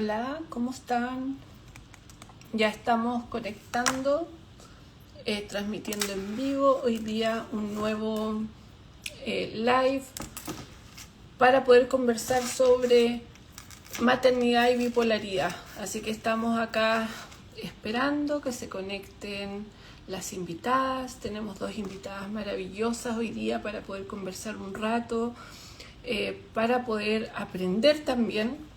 Hola, ¿cómo están? Ya estamos conectando, transmitiendo en vivo hoy día un nuevo live para poder conversar sobre maternidad y bipolaridad. Así que estamos acá esperando que se conecten las invitadas. Tenemos dos invitadas maravillosas hoy día para poder conversar un rato, para poder aprender también.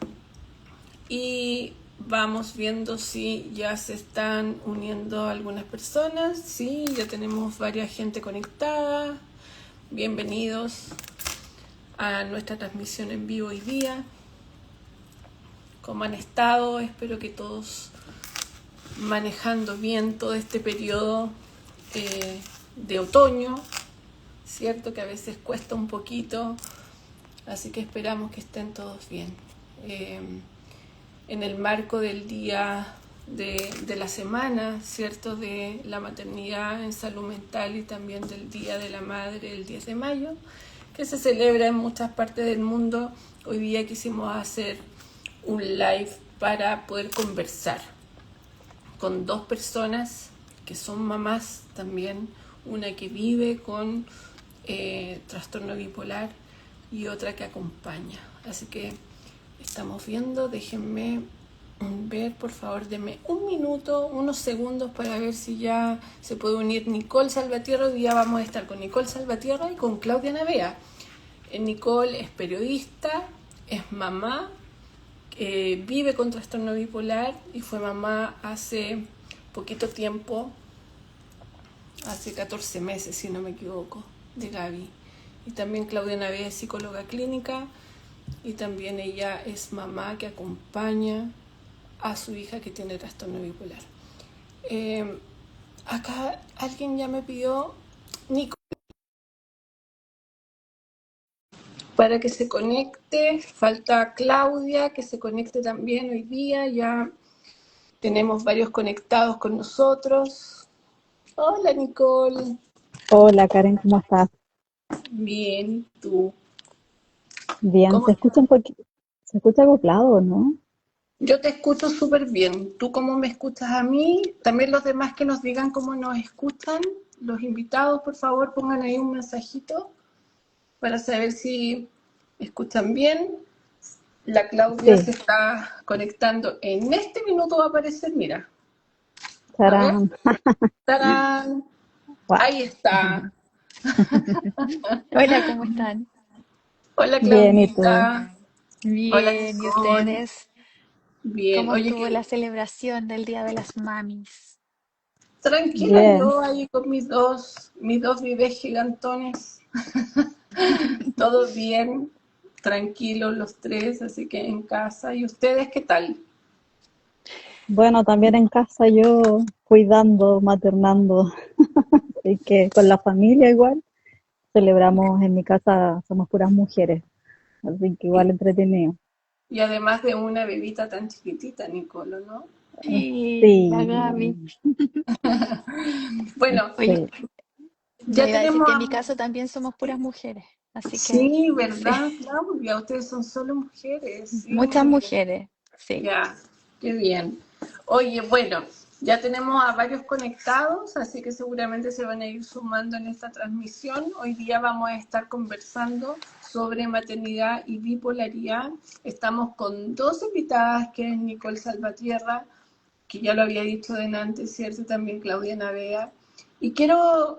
Y vamos viendo si ya se están uniendo algunas personas. Sí, ya tenemos varias gente conectada. Bienvenidos a nuestra transmisión en vivo hoy día. ¿Cómo han estado? Espero que todos manejando bien todo este periodo de otoño, ¿cierto? Que a veces cuesta un poquito, así que esperamos que estén todos bien. En el marco del día de la semana, ¿cierto? De la maternidad en salud mental y también del Día de la Madre el 10 de mayo, que se celebra en muchas partes del mundo. Hoy día quisimos hacer un live para poder conversar con dos personas que son mamás también, una que vive con trastorno bipolar y otra que acompaña. Así que estamos viendo, déjenme ver, por favor, denme un minuto, unos segundos para ver si ya se puede unir Nicole Salvatierra. Hoy día vamos a estar con Nicole Salvatierra y con Claudia Navea. Nicole es periodista, es mamá, vive con trastorno bipolar y fue mamá hace poquito tiempo, hace 14 meses si no me equivoco, de Gaby. Y también Claudia Navea es psicóloga clínica y también ella es mamá que acompaña a su hija que tiene trastorno bipolar. Acá alguien ya me pidió, Nico, para que se conecte. Falta Claudia, que se conecte también hoy día. Ya tenemos varios conectados con nosotros. Hola, Nicole. Hola Karen, ¿cómo estás? Bien, ¿tú? Bien, ¿Cómo se estás? escucha un poquito, se escucha acoplado, ¿no? Yo te escucho súper bien. ¿Tú cómo me escuchas a mí? También los demás que nos digan cómo nos escuchan. Los invitados, por favor, pongan ahí un mensajito para saber si escuchan bien. La Claudia Sí, se está conectando. En este minuto va a aparecer, mira. A ver. charán. ¡Tarán! Guau. Ahí está. Hola, ¿cómo están? Hola, Bien, ¿y tú? Claudita. Hola, Bien, ¿y Nicole. ustedes? Bien. ¿Cómo Oye, estuvo qué la celebración del Día de las Mamis? tranquila Bien. yo ahí con mis dos bebés gigantones. Todo bien, tranquilos los tres, así que en casa. ¿Y ustedes qué tal? Bueno, también en casa yo cuidando, maternando, así que con la familia igual celebramos en mi casa, somos puras mujeres, así que igual entretenido. Y además de una bebita tan chiquitita, Nicolo, ¿no? Sí, la Gaby. Sí, Bueno, Oye, sí, yo ya iba a decir tenemos que en mi a... caso también somos puras mujeres, así que Sí, sí, ¿verdad, Claudia? Ustedes son solo mujeres. Sí, muchas muy bien. mujeres, sí. Ya, qué bien. Oye, bueno, ya tenemos a varios conectados, así que seguramente se van a ir sumando en esta transmisión. Hoy día vamos a estar conversando sobre maternidad y bipolaridad. Estamos con dos invitadas, que es Nicole Salvatierra, que ya lo había dicho delante, ¿cierto? También Claudia Navea. Y quiero,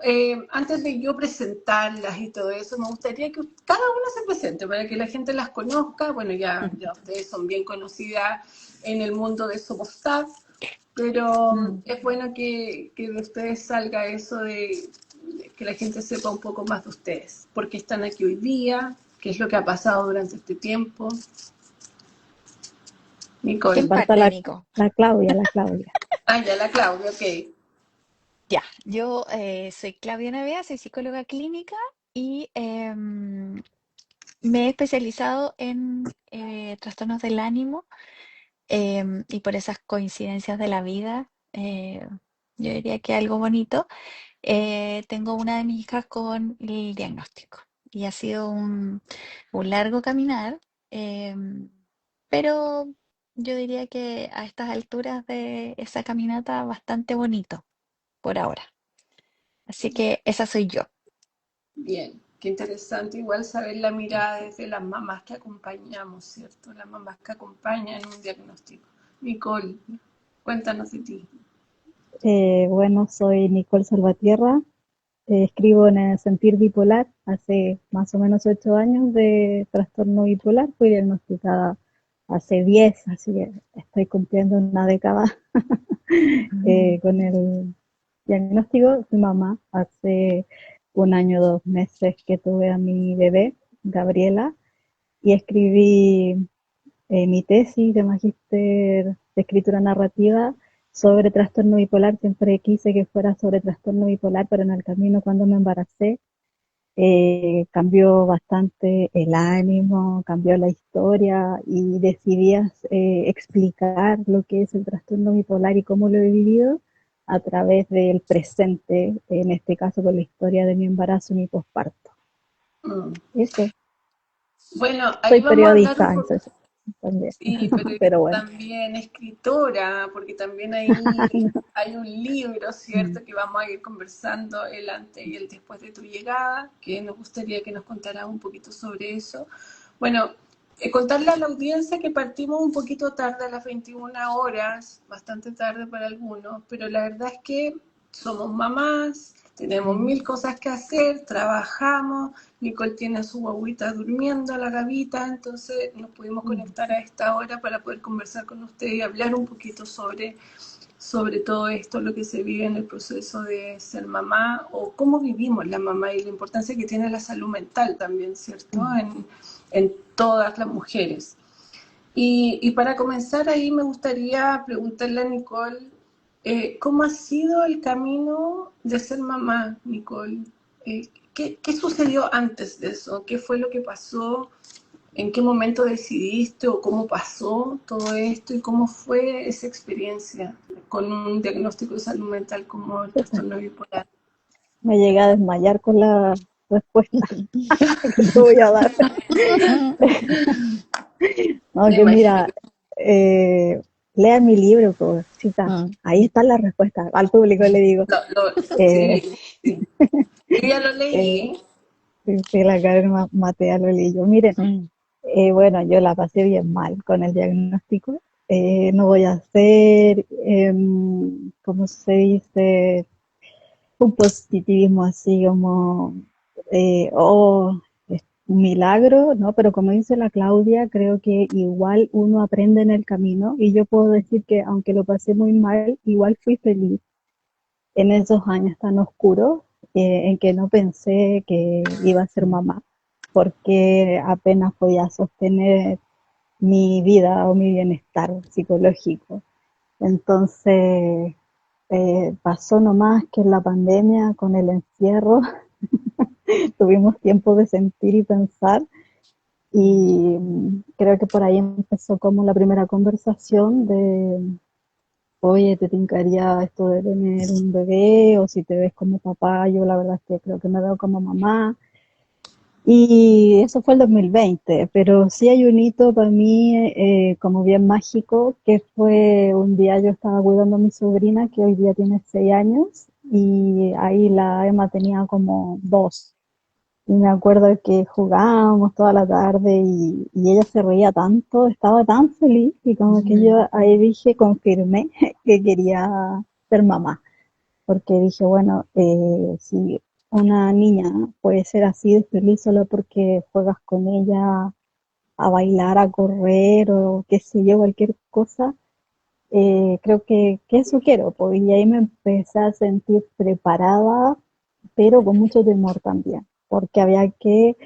antes de yo presentarlas y todo eso, me gustaría que cada una se presente para que la gente las conozca. Bueno, ya ustedes son bien conocidas en el mundo de Somos pero es bueno que de ustedes salga eso de que la gente sepa un poco más de ustedes. ¿Por qué están aquí hoy día? ¿Qué es lo que ha pasado durante este tiempo? ¿Quién Nicole. falta parte, Nico? la Claudia, la Claudia. Ah, ya la Claudia, ok. Ya, yo soy Claudia Navea, soy psicóloga clínica y me he especializado en trastornos del ánimo. Y por esas coincidencias de la vida, yo diría que algo bonito, tengo una de mis hijas con el diagnóstico y ha sido un largo caminar, em, pero yo diría que a estas alturas de esa caminata bastante bonito por ahora. Así que esa soy yo. Bien, qué interesante igual saber la mirada desde las mamás que acompañamos, ¿cierto? Las mamás que acompañan un diagnóstico. Nicole, cuéntanos de ti. Bueno, soy Nicole Salvatierra, escribo en el Sentir Bipolar, hace más o menos 8 años de trastorno bipolar, fui diagnosticada hace 10, así que estoy cumpliendo una década con el diagnóstico. Fui mamá hace 1 año, 2 meses que tuve a mi bebé, Gabriela, y escribí mi tesis de magíster de escritura narrativa sobre trastorno bipolar. Siempre quise que fuera sobre trastorno bipolar, pero en el camino cuando me embaracé cambió bastante el ánimo, cambió la historia y decidí explicar lo que es el trastorno bipolar y cómo lo he vivido a través del presente, en este caso con la historia de mi embarazo y mi posparto. Mm. Eso, Bueno, ahí soy vamos a hablar un periodista poco. entonces, también, Sí, pero pero bueno. también escritora, porque también ahí hay un libro, ¿cierto? Que vamos a ir conversando el antes y el después de tu llegada, que nos gustaría que nos contaras un poquito sobre eso. Bueno, contarle a la audiencia que partimos un poquito tarde a las 21 horas, bastante tarde para algunos, pero la verdad es que somos mamás, tenemos mil cosas que hacer, trabajamos. Nicole tiene a su guaguita durmiendo, la Gavita, entonces nos pudimos conectar a esta hora para poder conversar con usted y hablar un poquito sobre todo esto, lo que se vive en el proceso de ser mamá o cómo vivimos la mamá y la importancia que tiene la salud mental también, ¿cierto? En todas las mujeres. Y para comenzar ahí me gustaría preguntarle a Nicole, ¿cómo ha sido el camino de ser mamá, Nicole? ¿Qué sucedió antes de eso? ¿Qué fue lo que pasó? ¿En qué momento decidiste o cómo pasó todo esto? ¿Y cómo fue esa experiencia con un diagnóstico de salud mental como el trastorno bipolar? Me llegué a desmayar con la respuesta que te voy a dar. No, Me que imagino mira, que lean mi libro, pobrecita. Ahí está la respuesta. Al público le digo. Eh, sí, sí. Yo ya lo eh, leí. sí, la Karen Matea lo leí yo. Miren, bueno, yo la pasé bien mal con el diagnóstico. No voy a hacer, ¿cómo se dice? Un positivismo así como, es un milagro, ¿no? Pero como dice la Claudia, creo que igual uno aprende en el camino y yo puedo decir que aunque lo pasé muy mal, igual fui feliz en esos años tan oscuros en que no pensé que iba a ser mamá, porque apenas podía sostener mi vida o mi bienestar psicológico. Entonces, pasó nomás que en la pandemia, con el encierro, tuvimos tiempo de sentir y pensar y creo que por ahí empezó como la primera conversación de, oye, ¿te tincaría esto de tener un bebé? O si te ves como papá, yo la verdad es que creo que me veo como mamá. Y eso fue el 2020, pero sí hay un hito para mí como bien mágico, que fue un día yo estaba cuidando a mi sobrina, que hoy día tiene 6 años, y ahí la Emma tenía como 2. Y me acuerdo que jugábamos toda la tarde y ella se reía tanto, estaba tan feliz, y como que yo ahí dije, confirmé que quería ser mamá porque dije, bueno, si una niña puede ser así de feliz solo porque juegas con ella a bailar, a correr o qué sé yo, cualquier cosa, creo que eso quiero, pues, y ahí me empecé a sentir preparada, pero con mucho temor también, porque había que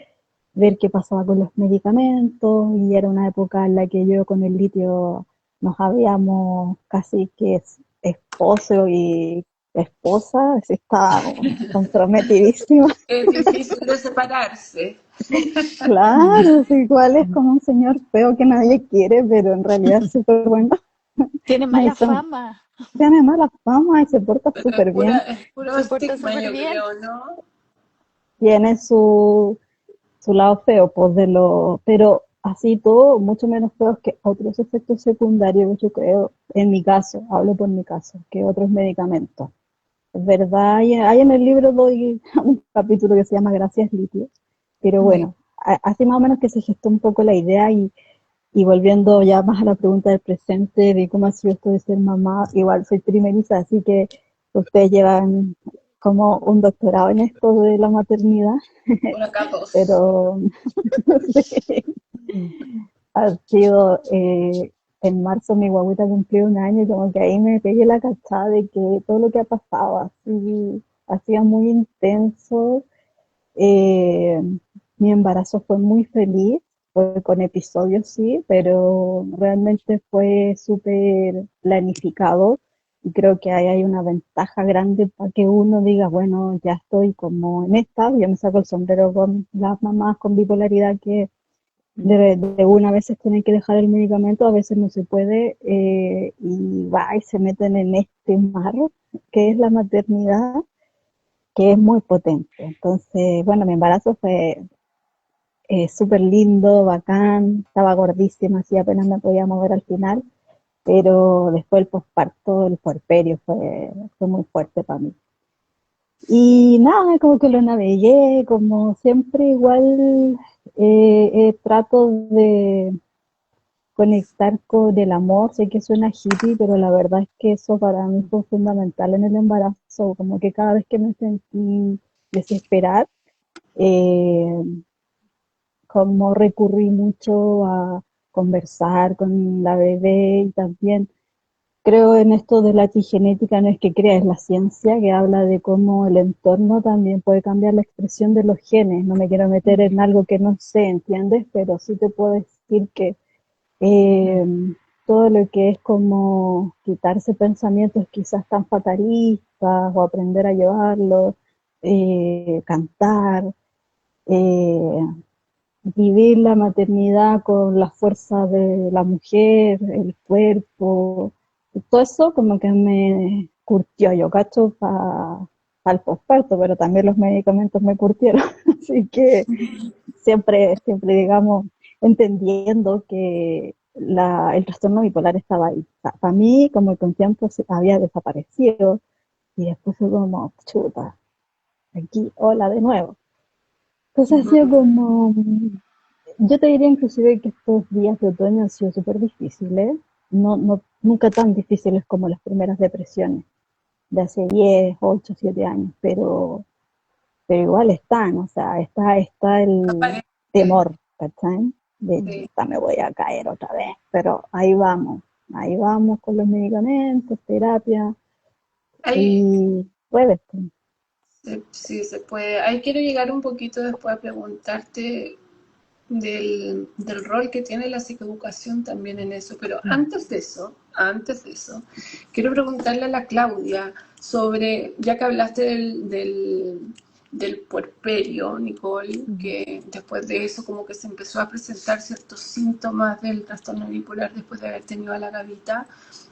ver qué pasaba con los medicamentos y era una época en la que yo con el litio nos habíamos casi que esposo y esposa, así estábamos comprometidísimos. Es difícil de separarse. Claro, sí, igual es como un señor feo que nadie quiere, pero en realidad es súper bueno. Tiene Y mala fama, tiene mala fama y se porta súper bien. Es puro se porta estigma, súper yo bien. creo, ¿no? Tiene su lado feo, pues pero así todo, mucho menos feos que otros efectos secundarios, yo creo, en mi caso, hablo por mi caso, que otros medicamentos. Es verdad, hay en el libro doy un capítulo que se llama Gracias Litio, pero Ya. bueno, así más o menos que se gestó un poco la idea y volviendo ya más a la pregunta del presente, de cómo ha sido esto de ser mamá, igual soy primeriza, así que ustedes llevan como un doctorado en esto de la maternidad, Por acá dos. pero sí, ha sido, en marzo mi guaguita cumplió 1 año y como que ahí me pegué la cachada de que todo lo que ha pasado así ha sido muy intenso. eh, Mi embarazo fue muy feliz, fue con episodios sí, pero realmente fue súper planificado y creo que ahí hay una ventaja grande para que uno diga, bueno, ya estoy como en esta, yo me saco el sombrero con las mamás con bipolaridad que de una veces tienen que dejar el medicamento, a veces no se puede, y va y se meten en este mar que es la maternidad, que es muy potente. Entonces, bueno, mi embarazo fue súper lindo, bacán, estaba gordísima, así apenas me podía mover al final, pero después el posparto, el puerperio fue muy fuerte para mí. Sí. Y nada, como que lo navegué, como siempre, igual trato de conectar con el amor. Sé que suena hippie, pero la verdad es que eso para mí fue fundamental en el embarazo, como que cada vez que me sentí desesperar, eh, como recurrí mucho a conversar con la bebé y también creo en esto de la epigenética, no es que crea, es la ciencia que habla de cómo el entorno también puede cambiar la expresión de los genes. No me quiero meter en algo que no sé, ¿entiendes? Pero sí te puedo decir que eh, todo lo que es como quitarse pensamientos quizás tan fatalistas o aprender a llevarlos, cantar, eh, vivir la maternidad con la fuerza de la mujer, el cuerpo, todo eso como que me curtió, yo cacho, para el posparto, pero también los medicamentos me curtieron, así que siempre, digamos, entendiendo que el trastorno bipolar estaba ahí. Para mí, como que un tiempo se había desaparecido y después fue como, chuta, aquí, hola de nuevo. Entonces ha sido Ujú. como, yo te diría inclusive que estos días de otoño han sido súper difíciles, nunca tan difíciles como las primeras depresiones de hace 10 8 7 años, pero igual están, o sea, está el Aparece. temor, ¿cachai? De Sí. chuta, me voy a caer otra vez, pero ahí vamos con los medicamentos, terapia, Hay, y puedes. sí, se puede. Ahí quiero llegar un poquito después a preguntarte del rol que tiene la psicoeducación también en eso. Pero antes de eso, quiero preguntarle a la Claudia sobre, ya que hablaste del puerperio, Nicole, que después de eso como que se empezó a presentar ciertos síntomas del trastorno bipolar después de haber tenido a la gavita.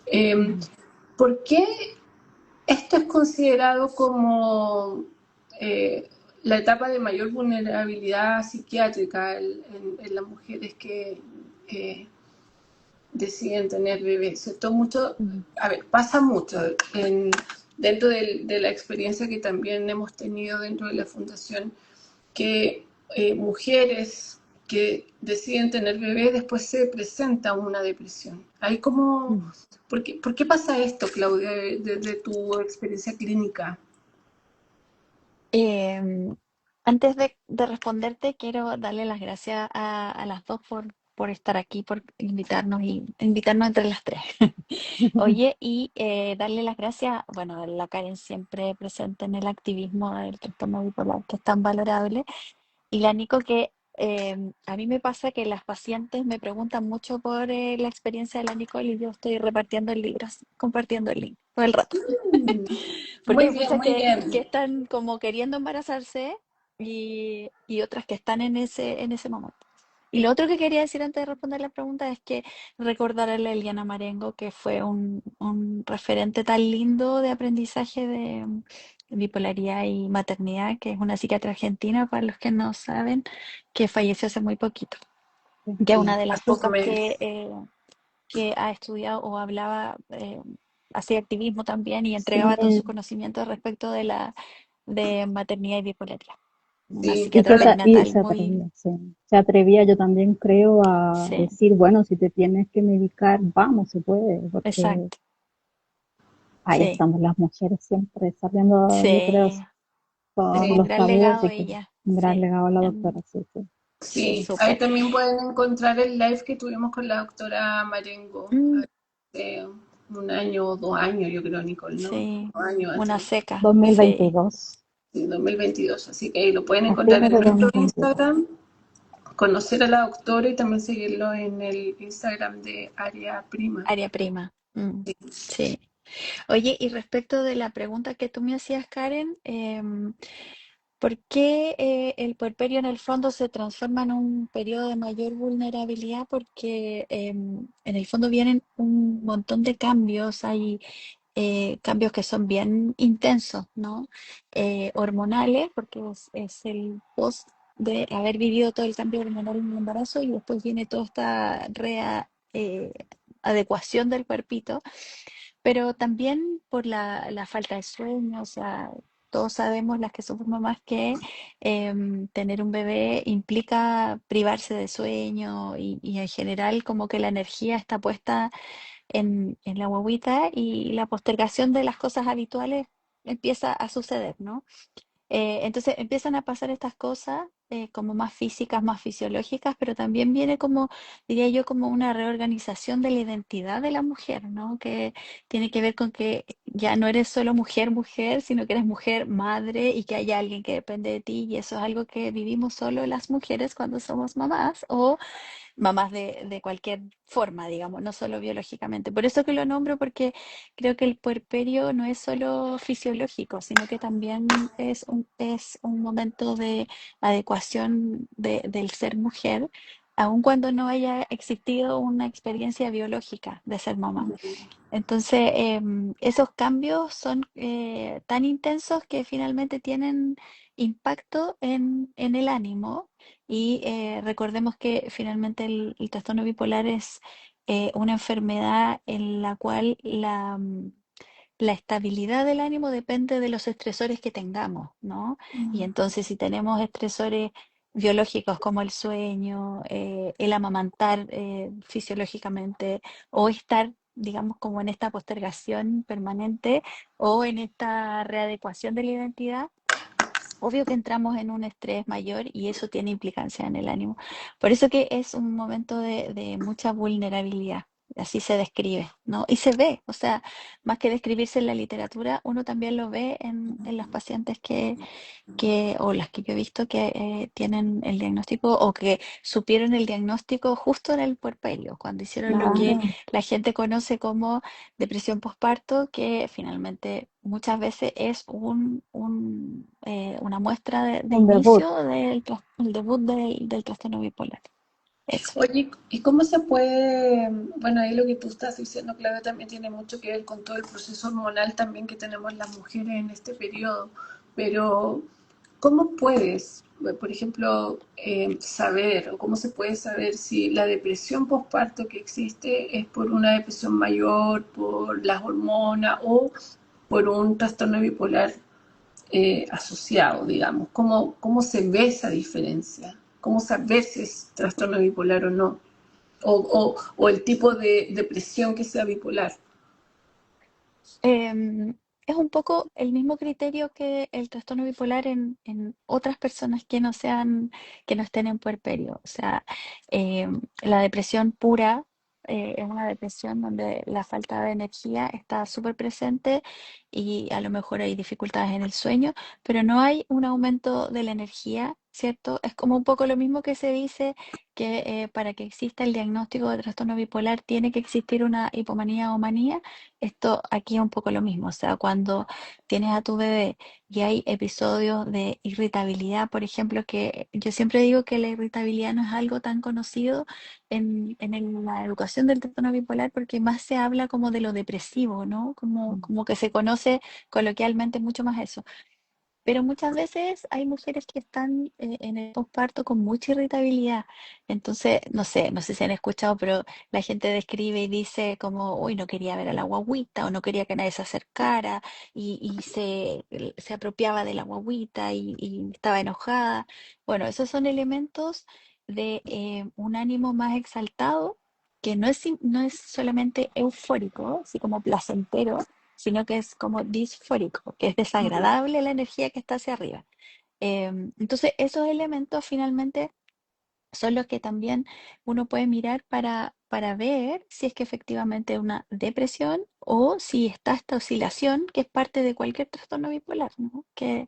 Eh, ¿Por qué esto es considerado como la etapa de mayor vulnerabilidad psiquiátrica en las mujeres que eh, deciden tener bebés? ¿Cierto? Mucho, a ver, pasa mucho dentro de la experiencia que también hemos tenido dentro de la fundación, que mujeres que deciden tener bebés después se presenta una depresión. Hay como, por qué pasa esto, Claudia, desde tu experiencia clínica? Em, Antes de responderte, quiero darle las gracias a las dos por estar aquí, por invitarnos y invitarnos entre las tres. Oye, y darle las gracias, bueno, a la Karen siempre presente en el activismo del trastorno bipolar, que es tan valorable, y la Nico que a mí me pasa que las pacientes me preguntan mucho por la experiencia de la Nicole y yo estoy repartiendo el libro, así, compartiendo el link todo el rato. Porque Muy hay bien, muchas muy que bien. están como queriendo embarazarse y otras que están en ese momento. Y lo otro que quería decir antes de responder la pregunta es que recordar a la Eliana Marengo, que fue un referente tan lindo de aprendizaje de bipolaridad y maternidad, que es una psiquiatra argentina, para los que no saben, que falleció hace muy poquito. sí. que es Sí, una de las hartos pocas memes. que ha estudiado o hablaba, hacía activismo también y Sí, entregaba todos sus conocimientos respecto de la de maternidad y bipolaridad. Una Sí, y psiquiatra que perinatal se muy, atrevía, sí. Se atrevía, yo también creo, a sí, decir, bueno, si te tienes que medicar, vamos, se puede, porque exacto, ahí sí, estamos las mujeres siempre sabiendo, yo creo, sí, todos dejó sí, un los gran tabúes, legado así que ella, un gran sí, legado a la doctora, sí, sí. sí, sí. Ahí súper. también pueden encontrar el live que tuvimos con la doctora Marengo Mm, hace un año o 2 años, yo creo, Nicole, ¿no? sí, 2 años una atrás. seca, sí. 2022, Sí, 2022. Así que ahí lo pueden a encontrar fines en de nuestro 2022. Instagram, conocer a la doctora y también seguirlo en el Instagram de Área Prima. Área prima. Sí. Oye, y respecto de la pregunta que tú me hacías, Karen, ¿por qué el puerperio en el fondo se transforma en un periodo de mayor vulnerabilidad? Porque en el fondo vienen un montón de cambios, hay cambios que son bien intensos, ¿no? Hormonales, porque es el post de haber vivido todo el cambio hormonal en el embarazo y después viene toda esta adecuación del cuerpito, pero también por la falta de sueño, o sea, todos sabemos las que somos mamás que tener un bebé implica privarse de sueño y en general como que la energía está puesta en la guagüita y la postergación de las cosas habituales empieza a suceder, ¿no? Entonces empiezan a pasar estas cosas como más físicas, más fisiológicas, pero también viene como, diría yo, como una reorganización de la identidad de la mujer, ¿no? Que tiene que ver con que ya no eres solo mujer, mujer, sino que eres mujer, madre y que hay alguien que depende de ti y eso es algo que vivimos solo las mujeres cuando somos mamás o mamás de cualquier forma, digamos, no solo biológicamente. Por eso que lo nombro, porque creo que el puerperio no es solo fisiológico, sino que también es un momento de adecuación del ser mujer, aun cuando no haya existido una experiencia biológica de ser mamá. Entonces, esos cambios son tan intensos que finalmente tienen impacto en el ánimo y recordemos que finalmente el trastorno bipolar es una enfermedad en la cual la estabilidad del ánimo depende de los estresores que tengamos, ¿no? Y entonces si tenemos estresores biológicos como el sueño, el amamantar fisiológicamente o estar, digamos, como en esta postergación permanente o en esta readecuación de la identidad, obvio que entramos en un estrés mayor y eso tiene implicancia en el ánimo. Por eso que es un momento de mucha vulnerabilidad. Así se describe, ¿no? Y se ve, o sea, más que describirse en la literatura, uno también lo ve en las pacientes o las que yo he visto que tienen el diagnóstico o que supieron el diagnóstico justo en el puerperio, cuando hicieron lo que Claro, la gente conoce como depresión postparto, que finalmente muchas veces es una muestra de un debut. inicio el debut del trastorno bipolar. Eso. Oye, ¿y cómo se puede, bueno, ahí lo que tú estás diciendo, Claudia, también tiene mucho que ver con todo el proceso hormonal también que tenemos las mujeres en este periodo, pero ¿cómo puedes, por ejemplo, saber o cómo se puede saber si la depresión postparto que existe es por una depresión mayor, por las hormonas o por un trastorno bipolar asociado, digamos? ¿Cómo se ve esa diferencia? ¿Cómo saber si es trastorno bipolar o no? O el tipo de depresión que sea bipolar. Em, es un poco el mismo criterio que el trastorno bipolar en otras personas que no sean, que no estén en puerperio. O sea, la depresión pura es una depresión donde la falta de energía está súper presente y a lo mejor hay dificultades en el sueño, pero no hay un aumento de la energía, ¿cierto? Es como un poco lo mismo que se dice que para que exista el diagnóstico de trastorno bipolar tiene que existir una hipomanía o manía. Esto aquí es un poco lo mismo, o sea, cuando tienes a tu bebé y hay episodios de irritabilidad, por ejemplo, que yo siempre digo que la irritabilidad no es algo tan conocido la educación del trastorno bipolar porque más se habla como de lo depresivo, ¿no? Como que se conoce coloquialmente mucho más eso. pero muchas veces hay mujeres que están en el posparto con mucha irritabilidad. Entonces, no sé si han escuchado, pero la gente describe y dice como, uy, no quería ver a la guagüita o no quería que nadie se acercara y se apropiaba de la guagüita y estaba enojada. Bueno, esos son elementos de un ánimo más exaltado que no es solamente eufórico, así como placentero, sino que es como disfórico, que es desagradable la energía que está hacia arriba. Entonces, esos elementos finalmente son los que también uno puede mirar para ver si es que efectivamente es una depresión o si está esta oscilación que es parte de cualquier trastorno bipolar, ¿no? Que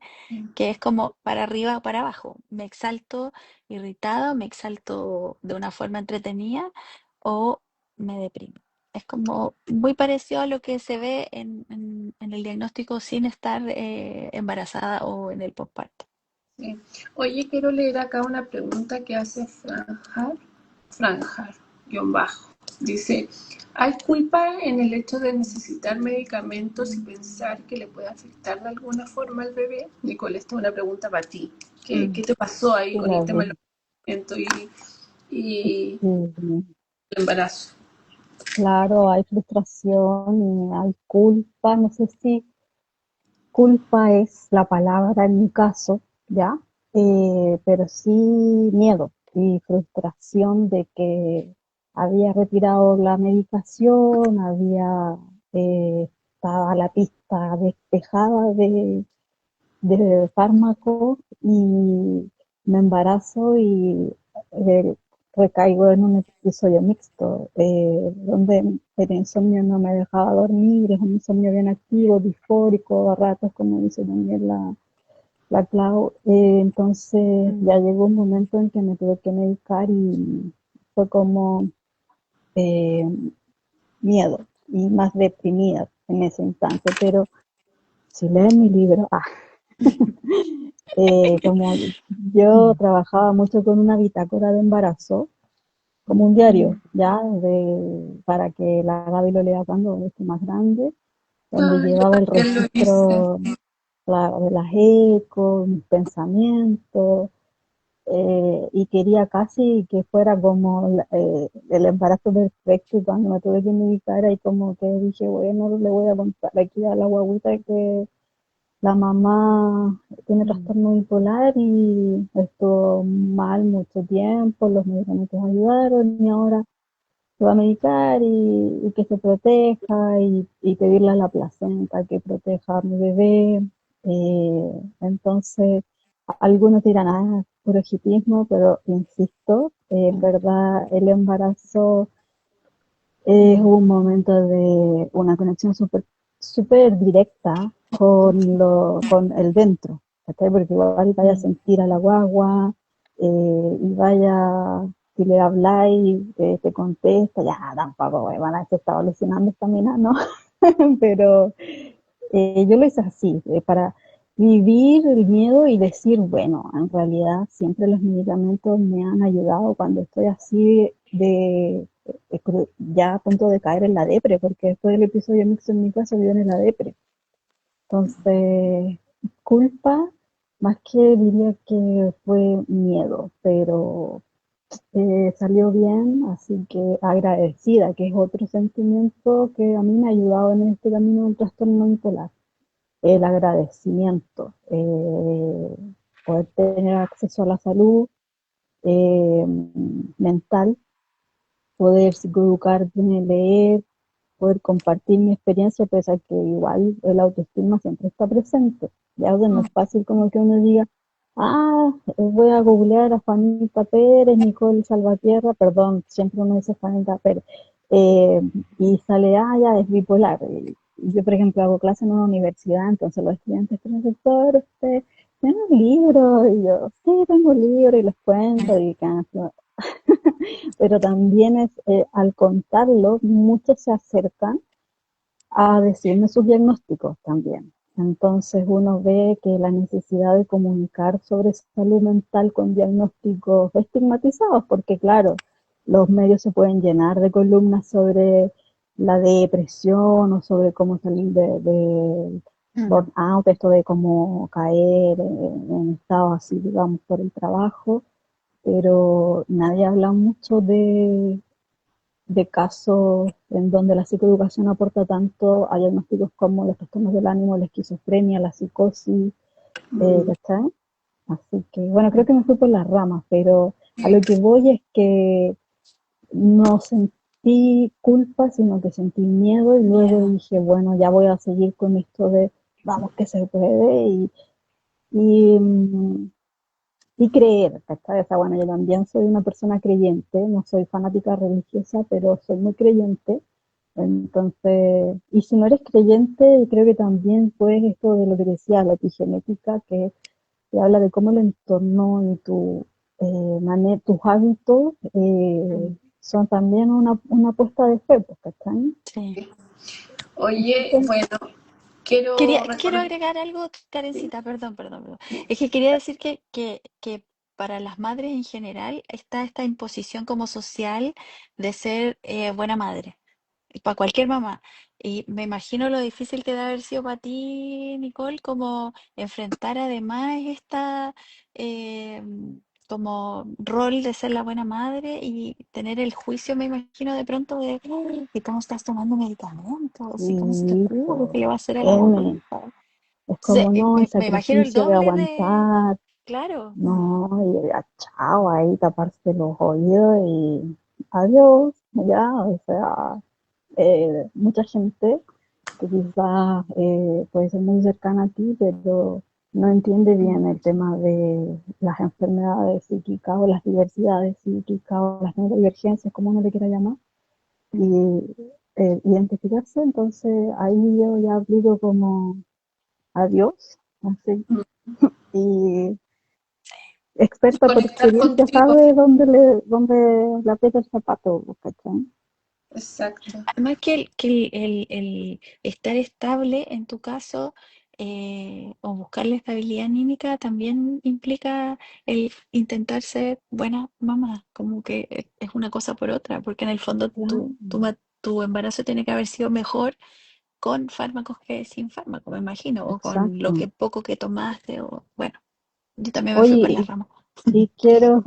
es como para arriba o para abajo. Me exalto irritada, me exalto de una forma entretenida o me deprimo. Es como muy parecido a lo que se ve en el diagnóstico sin estar embarazada o en el posparto. Sí. Oye, quiero leer acá una pregunta que hace Franjar, guión bajo. Dice, ¿hay culpa en el hecho de necesitar medicamentos y pensar que le puede afectar de alguna forma al bebé? Nicole, esta es una pregunta para ti. ¿Qué Mm, te pasó ahí con el tema claro, del medicamento y sí, el embarazo? claro, hay frustración y hay culpa, no sé si culpa es la palabra en mi caso, ¿ya? Pero sí miedo y frustración de que había retirado la medicación, estaba la pista despejada de fármaco y me embarazo y eh, recaigo en un episodio mixto, donde el insomnio no me dejaba dormir, es un insomnio bien activo, disfórico, a ratos, como dice también la Clau. Entonces Mm. ya llegó un momento en que me tuve que medicar y fue como eh, miedo y más deprimida en ese instante, pero si leen mi libro, como yo Mm. trabajaba mucho con una bitácora de embarazo, como un diario, Mm. ya, para que la Gaby lo lea cuando esté más grande, donde Ah, yo llevaba el también lo hice. registro, claro, de las ecos, mis pensamientos, y quería casi que fuera como el embarazo perfecto, y cuando me tuve que medicar, ahí como que dije, bueno, le voy a contar aquí a la guaguita que la mamá tiene Mm. trastorno bipolar y estuvo mal mucho tiempo, los medicamentos ayudaron y ahora se va a medicar y que se proteja y pedirle a la placenta que proteja a mi bebé. Entonces, algunos dirán, puro hipismo, pero insisto, en verdad el embarazo es Mm. un momento de una conexión súper directa con el dentro, ¿cachai? Porque igual vaya a Mm. sentir a la guagua, y vaya, si le habláis, te contesta, ya tampoco van a estar alucinando esta mina, ¿no? Pero yo lo hice así, para vivir el miedo y decir, bueno, en realidad siempre los medicamentos me han ayudado cuando estoy así ya a punto de caer en la depre, porque después del episodio mixto en mi caso viene la depre. Entonces, culpa, más que diría que fue miedo, pero salió bien, así que agradecida, que es otro sentimiento que a mí me ha ayudado en este camino del trastorno bipolar, el agradecimiento, poder tener acceso a la salud eh, mental, poder psicoeducarme, leer, poder compartir mi experiencia, pese a que igual el autoestima siempre está presente. Ya no es fácil como que uno diga, voy a googlear a Juanita Pérez, Nicole Salvatierra, perdón, siempre uno dice Juanita Pérez, eh, y sale, ya es bipolar. Y yo, por ejemplo, hago clase en una universidad, entonces los estudiantes tienen doctor, usted tiene un libro, y yo, sí, tengo un libro, y les cuento, y pero también al contarlo, muchos se acercan a decirme sus diagnósticos también. Entonces uno ve que la necesidad de comunicar sobre salud mental con diagnósticos estigmatizados, porque claro, los medios se pueden llenar de columnas sobre la depresión o sobre cómo salir Mm, burnout, esto de cómo caer en estado así, digamos, por el trabajo, pero nadie habla mucho de casos en donde la psicoeducación aporta tanto a diagnósticos como los trastornos del ánimo, la esquizofrenia, la psicosis, Mm, ¿cachai? Así que, bueno, creo mm, que me fui por las ramas, pero a lo que voy es que no sentí culpa, sino que sentí miedo y luego miedo. dije, bueno, ya voy a seguir con esto de vamos que se puede y, mm, y creer, ¿cachai? O sea, bueno, yo también soy una persona creyente, no soy fanática religiosa, pero soy muy creyente. Entonces, y si no eres creyente, creo que también pues esto de lo que decía, la epigenética, que habla de cómo el entorno y tus hábitos Mm, son también una apuesta de fe, pues, ¿cachai? sí. Oye, Entonces, bueno, quiero Quiero recordar. agregar algo, Karencita, perdón. Es que quería decir que para las madres en general está esta imposición como social de ser buena madre, para cualquier mamá. Y me imagino lo difícil que debe haber sido para ti, Nicole, como enfrentar además esta eh, como rol de ser la buena madre y tener el juicio, me imagino de pronto de, "Ay, ¿y cómo estás tomando medicamentos? ¿Y cómo se te sí, ocurre pues, que le va a hacer a la M, guagüita?" es Entonces, como no, el me imagino el sacrificio de doble de, aguantar, claro, no, y ya, chao, ahí taparse los oídos y adiós, ya, o sea, mucha gente que quizás puede ser muy cercana a ti, pero no entiende bien el tema de las enfermedades psíquicas o las diversidades psíquicas o las neurodivergencias, como uno le quiera llamar, mm, y identificarse. Entonces ahí yo ya aplico como adiós, así, Mm, y y experta por conectar experiencia contigo. sabe dónde le aprieta el zapato, ¿cachai? Exacto. además que el estar estable en tu caso o buscar la estabilidad anímica también implica el intentar ser buena mamá, como que es una cosa por otra, porque en el fondo Claro, tu embarazo tiene que haber sido mejor con fármacos que sin fármacos, me imagino, o con lo que exacto. poco que tomaste, o bueno, yo también me fui por las Oye, ramas. sí quiero,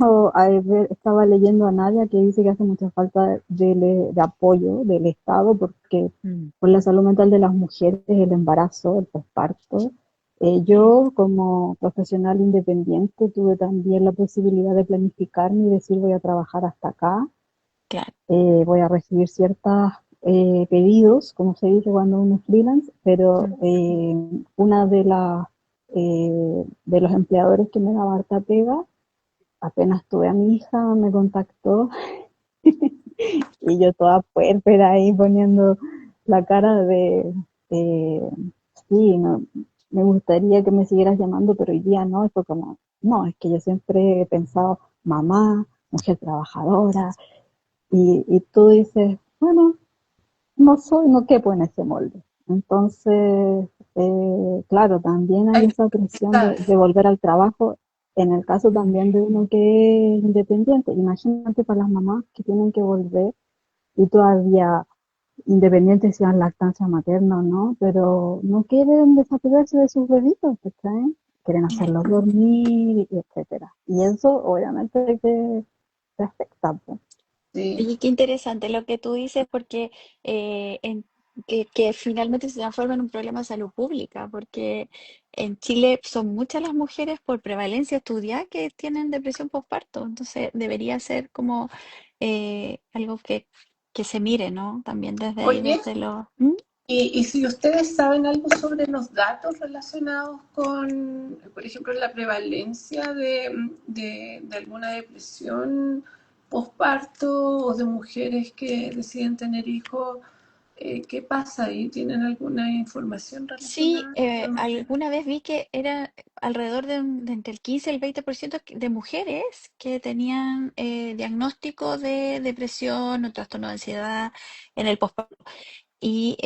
estaba leyendo a Nadia que dice que hace mucha falta de apoyo del Estado porque Mm, por la salud mental de las mujeres, el embarazo, el posparto. sí, Yo como profesional independiente tuve también la posibilidad de planificarme y decir voy a trabajar hasta acá, claro. voy a recibir ciertos pedidos, como se dice cuando uno es freelance, pero Mm. una de los empleadores que me daba harta pega apenas tuve a mi hija, me contactó y yo toda puérpera ahí poniendo la cara de, sí, no, me gustaría que me siguieras llamando, pero hoy día no, y fue como, no, es que yo siempre he pensado, mamá, mujer trabajadora, y tú dices, bueno, no soy, no quepo en ese molde. Entonces, claro, también hay Hay que esa presión estar. de volver al trabajo, en el caso también de uno que es independiente. Imagínate para las mamás que tienen que volver y todavía, independiente si es lactancia materna o no, pero no quieren desapegarse de sus bebitos, ¿cachai? Quieren hacerlos dormir, y etcétera. Y eso obviamente que te afecta, pues. Sí. Oye, qué interesante lo que tú dices, porque que finalmente se transforma en un problema de salud pública, porque en Chile son muchas las mujeres por prevalencia estudiada que tienen depresión postparto, entonces debería ser como algo que se mire, ¿no? También desde ahí, Oye, desde los... ¿Mm? y si ustedes saben algo sobre los datos relacionados con, por ejemplo, la prevalencia de alguna depresión posparto o de mujeres que deciden tener hijos, ¿qué pasa ahí? ¿Tienen alguna información Sí, relacionada a este tema? alguna vez vi que era alrededor de entre el 15 y el 20% de mujeres que tenían diagnóstico de depresión o trastorno de ansiedad en el posparto. Y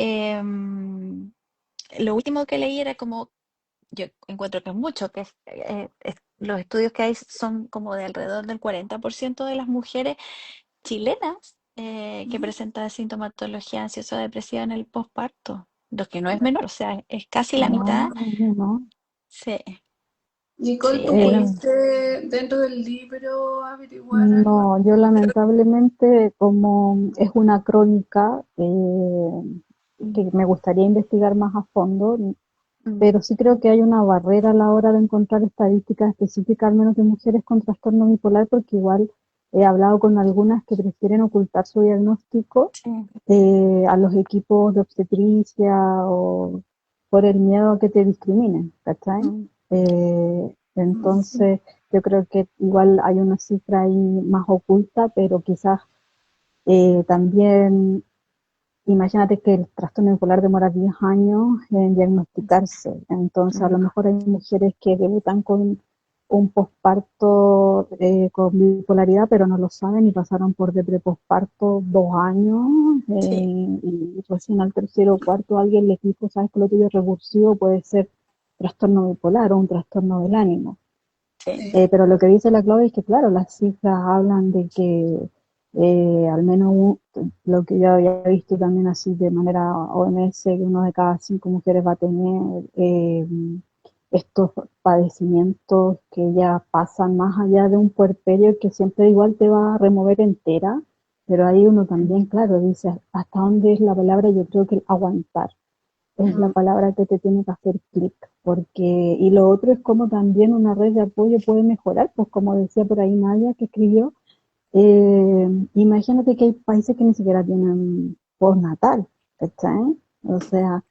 lo último que leí era como, yo encuentro que es mucho, que los estudios que hay son como de alrededor del 40% de las mujeres chilenas que ¿Mm? presentan sintomatología ansiosa depresiva en el posparto. lo que no es menor, o sea, es casi la mitad. No, no, no. Sí, Nicole, sí, ¿tú Eh, pudiste dentro del libro averiguar algo? no, yo lamentablemente, como es una crónica que me gustaría investigar más a fondo, mm, pero sí creo que hay una barrera a la hora de encontrar estadísticas específicas, al menos de mujeres con trastorno bipolar, porque igual he hablado con algunas que prefieren ocultar su diagnóstico sí, a los equipos de obstetricia o por el miedo a que te discriminen, ¿cachai? mm, Entonces, yo creo que igual hay una cifra ahí más oculta, pero quizás también, imagínate que el trastorno bipolar demora 10 años en diagnosticarse, entonces a lo mm, mejor hay mujeres que debutan con un posparto con bipolaridad, pero no lo saben y pasaron por depre posparto 2 años sí, y recién al tercero o cuarto alguien les dijo, sabes que lo tuyo es recursivo, puede ser trastorno bipolar o un trastorno del ánimo. sí, Sí. Pero lo que dice la Claudia es que, claro, las cifras hablan de que al menos lo que yo había visto también así de manera OMS, que uno de cada 5 mujeres va a tener estos padecimientos que ya pasan más allá de un puerperio que siempre igual te va a remover entera, pero ahí uno también, claro, dice hasta dónde es la palabra, yo creo que el aguantar es la mm, palabra que te tiene que hacer clic, porque, y lo otro es como también una red de apoyo puede mejorar, pues como decía por ahí Nadia que escribió, imagínate que hay países que ni siquiera tienen postnatal, ¿cachai? O sea,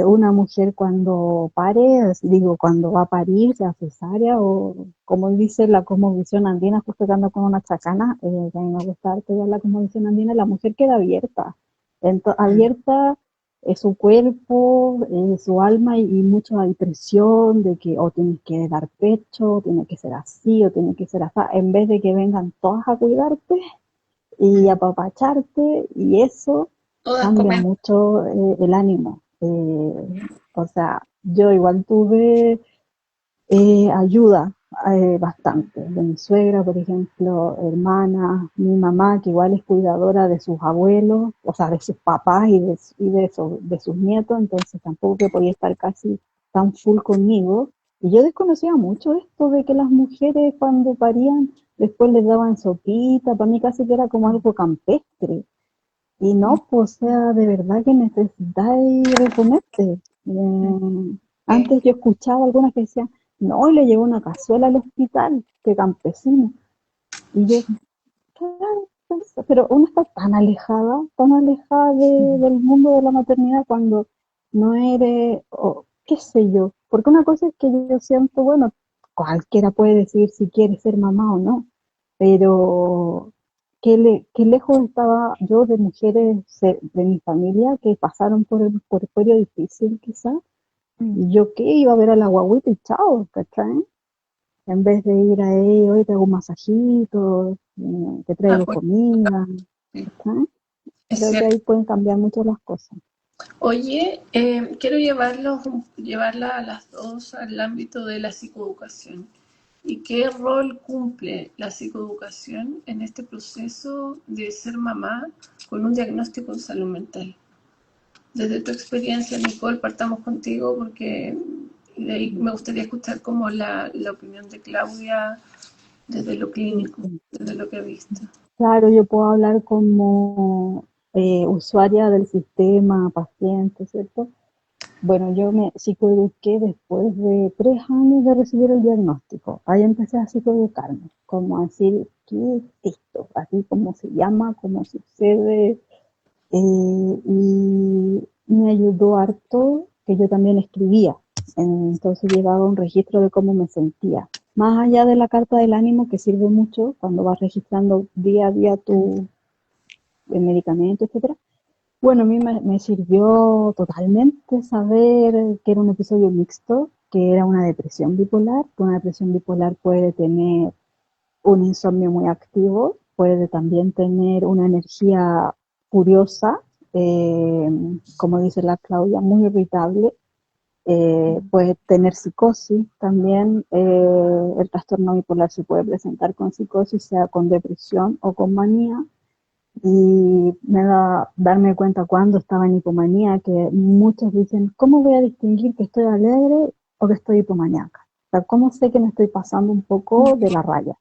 una mujer cuando pare, digo, cuando va a parir, sea cesárea o como dice la cosmovisión andina, justo que ando con una chacana, que a mí me gusta harto ya la cosmovisión andina, la mujer queda abierta, Mm. abierta su cuerpo, su alma y mucha impresión de que o tienes que dar pecho, o tiene que ser así, o tiene que ser así, en vez de que vengan todas a cuidarte y apapacharte y eso Todas cambia comen. mucho el ánimo. O sea, yo igual tuve ayuda bastante de mi suegra, por ejemplo, hermana, mi mamá, que igual es cuidadora de sus abuelos, o sea, de sus papás de sus nietos, entonces tampoco que podía estar casi tan full conmigo. Y yo desconocía mucho esto de que las mujeres cuando parían después les daban sopita, para mí casi que era como algo campestre. Y no, pues, o sea, de verdad que necesitáis reponerte. Sí. Antes yo escuchaba algunas que decían, no, y le llevó una cazuela al hospital, que campesino. Y yo, claro, pues, pero uno está tan alejada del mundo de la maternidad cuando no eres, o qué sé yo. Porque una cosa es que yo siento, bueno, cualquiera puede decidir si quiere ser mamá o no, pero qué lejos estaba yo de mujeres de mi familia que pasaron por el puerperio difícil quizás, mm. y yo qué iba a ver a la guaguita y chao, ¿cachai? En vez de ir a ella, hoy te hago un masajito, te Ah, traigo pues, comida, sí. ¿cachai? Es Creo que cierto. ahí pueden cambiar mucho las cosas. Oye, quiero llevarla a las dos al ámbito de la psicoeducación. ¿Y qué rol cumple la psicoeducación en este proceso de ser mamá con un diagnóstico de salud mental? Desde tu experiencia, Nicole, partamos contigo porque de ahí me gustaría escuchar como la opinión de Claudia desde lo clínico, desde lo que ha visto. Claro, yo puedo hablar como usuaria del sistema, paciente, ¿cierto? Bueno, yo me psicoeduqué después de 3 años de recibir el diagnóstico. Ahí empecé a psicoeducarme, como a decir, ¿qué es esto? Así como se llama, cómo sucede. Y me ayudó harto que yo también escribía. Entonces llevaba un registro de cómo me sentía. Más allá de la carta del ánimo, que sirve mucho cuando vas registrando día a día tu medicamento, etcétera. Bueno, a mí me sirvió totalmente saber que era un episodio mixto, que era una depresión bipolar, que una depresión bipolar puede tener un insomnio muy activo, puede también tener una energía furiosa, eh, como dice la Claudia, muy irritable, puede tener psicosis también, el trastorno bipolar se puede presentar con psicosis, sea con depresión o con manía, y me da darme cuenta cuando estaba en hipomanía, que muchos dicen, ¿cómo voy a distinguir que estoy alegre o que estoy hipomaníaca? O sea, ¿cómo sé que me estoy pasando un poco de la raya?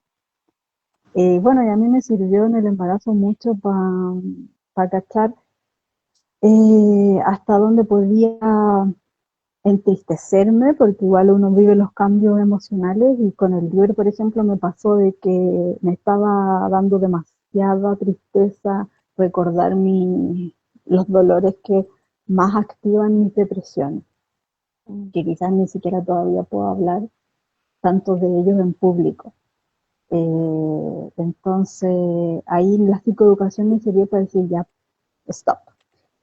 Bueno, y a mí me sirvió en el embarazo mucho para cachar hasta dónde podía entristecerme, porque igual uno vive los cambios emocionales y con el libro, por ejemplo, me pasó de que me estaba dando demasiada tristeza recordar los dolores que más activan mis depresiones, que quizás ni siquiera todavía puedo hablar tanto de ellos en público. Entonces, ahí la psicoeducación me sirvió para decir ya, stop.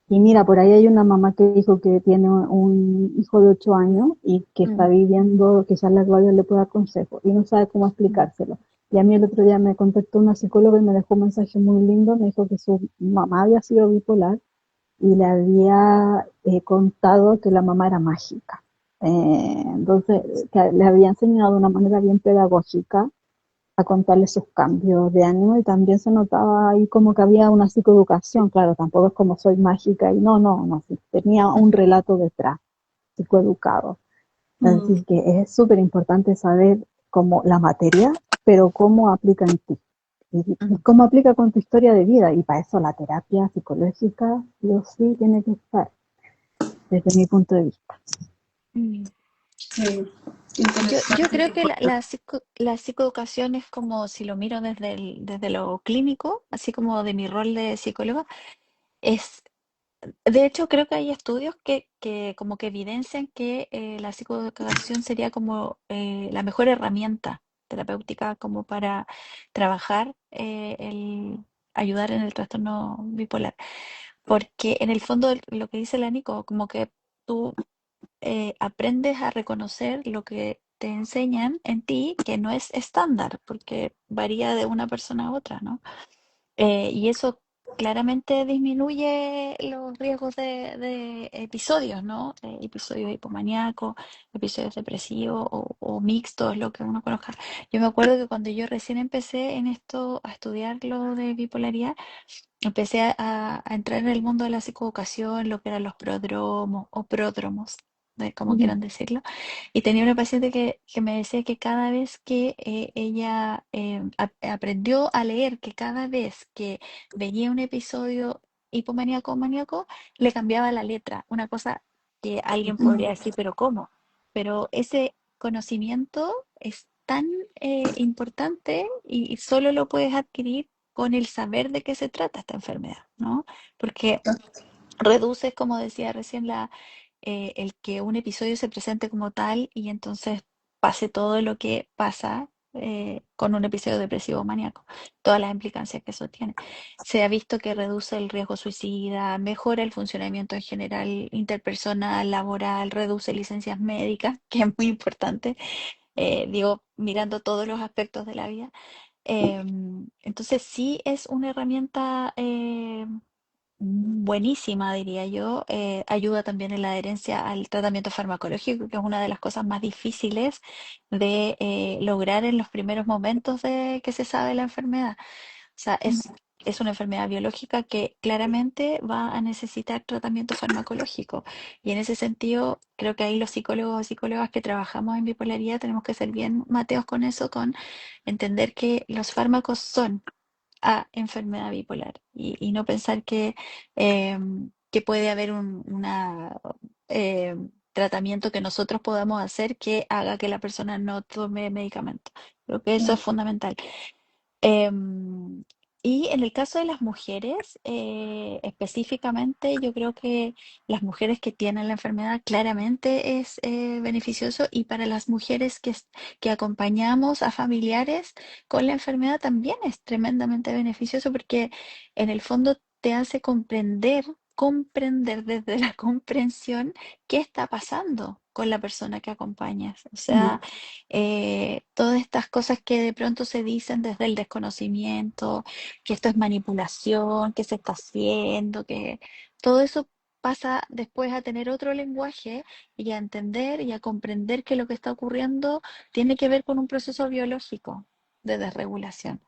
Y mira, por ahí hay una mamá que dijo que tiene un hijo de 8 años y que está Mm, viviendo, quizás la Claudia le pueda dar consejo y no sabe cómo mm, explicárselo. Y a mí el otro día me contactó una psicóloga y me dejó un mensaje muy lindo, me dijo que su mamá había sido bipolar y le había contado que la mamá era mágica. Entonces, que le había enseñado de una manera bien pedagógica a contarle sus cambios de ánimo y también se notaba ahí como que había una psicoeducación, claro, tampoco es como soy mágica y no, sí, tenía un relato detrás, psicoeducado. Mm, Así que es súper importante saber cómo la materia, pero cómo aplica en ti y mm, cómo aplica con tu historia de vida. Y para eso la terapia psicológica, sí o sí, tiene que estar, desde mi punto de vista. mm. sí, Yo interesante. creo que la psicoeducación es como, si lo miro desde lo clínico, así como de mi rol de psicóloga, es, de hecho creo que hay estudios que como que evidencian que la psicoeducación sería como la mejor herramienta terapéutica como para trabajar ayudar en el trastorno bipolar. Porque en el fondo lo que dice la Nico, como que tú aprendes a reconocer lo que te enseñan en ti, que no es estándar, porque varía de una persona a otra, ¿no? Y eso claramente disminuye los riesgos de episodios, ¿no? De episodios hipomaníacos, episodios depresivos o mixtos, lo que uno conozca. Yo me acuerdo que cuando yo recién empecé en esto a estudiar lo de bipolaridad, empecé a entrar en el mundo de la psicoeducación, lo que eran los prodromos o pródromos, de como Ujú. quieran decirlo. Y tenía una paciente que me decía que cada vez que ella aprendió a leer, que cada vez que veía un episodio hipomaníaco o maníaco, le cambiaba la letra. Una cosa que alguien podría decir, pero ¿cómo? Pero ese conocimiento es tan importante y solo lo puedes adquirir con el saber de qué se trata esta enfermedad, ¿no? Porque reduces, como decía recién, el que un episodio se presente como tal y entonces pase todo lo que pasa con un episodio depresivo o maníaco, todas las implicancias que eso tiene. Se ha visto que reduce el riesgo suicida, mejora el funcionamiento en general interpersonal, laboral, reduce licencias médicas, que es muy importante, digo, mirando todos los aspectos de la vida. Entonces sí es una herramienta buenísima, diría yo. Ayuda también en la adherencia al tratamiento farmacológico, que es una de las cosas más difíciles de lograr en los primeros momentos de que se sabe la enfermedad. O sea, es una enfermedad biológica que claramente va a necesitar tratamiento farmacológico. Y en ese sentido, creo que ahí los psicólogos o psicólogas que trabajamos en bipolaridad tenemos que ser bien mateos con eso, con entender que los fármacos son a enfermedad bipolar y no pensar que puede haber tratamiento que nosotros podamos hacer que haga que la persona no tome medicamento. Creo que eso es fundamental. Em, y en el caso de las mujeres, específicamente, yo creo que las mujeres que tienen la enfermedad claramente es beneficioso y para las mujeres que acompañamos a familiares con la enfermedad también es tremendamente beneficioso porque en el fondo te hace comprender desde la comprensión qué está pasando con la persona que acompañas. O sea, todas estas cosas que de pronto se dicen desde el desconocimiento, que esto es manipulación, que se está haciendo, que todo eso pasa después a tener otro lenguaje y a entender y a comprender que lo que está ocurriendo tiene que ver con un proceso biológico de desregulación.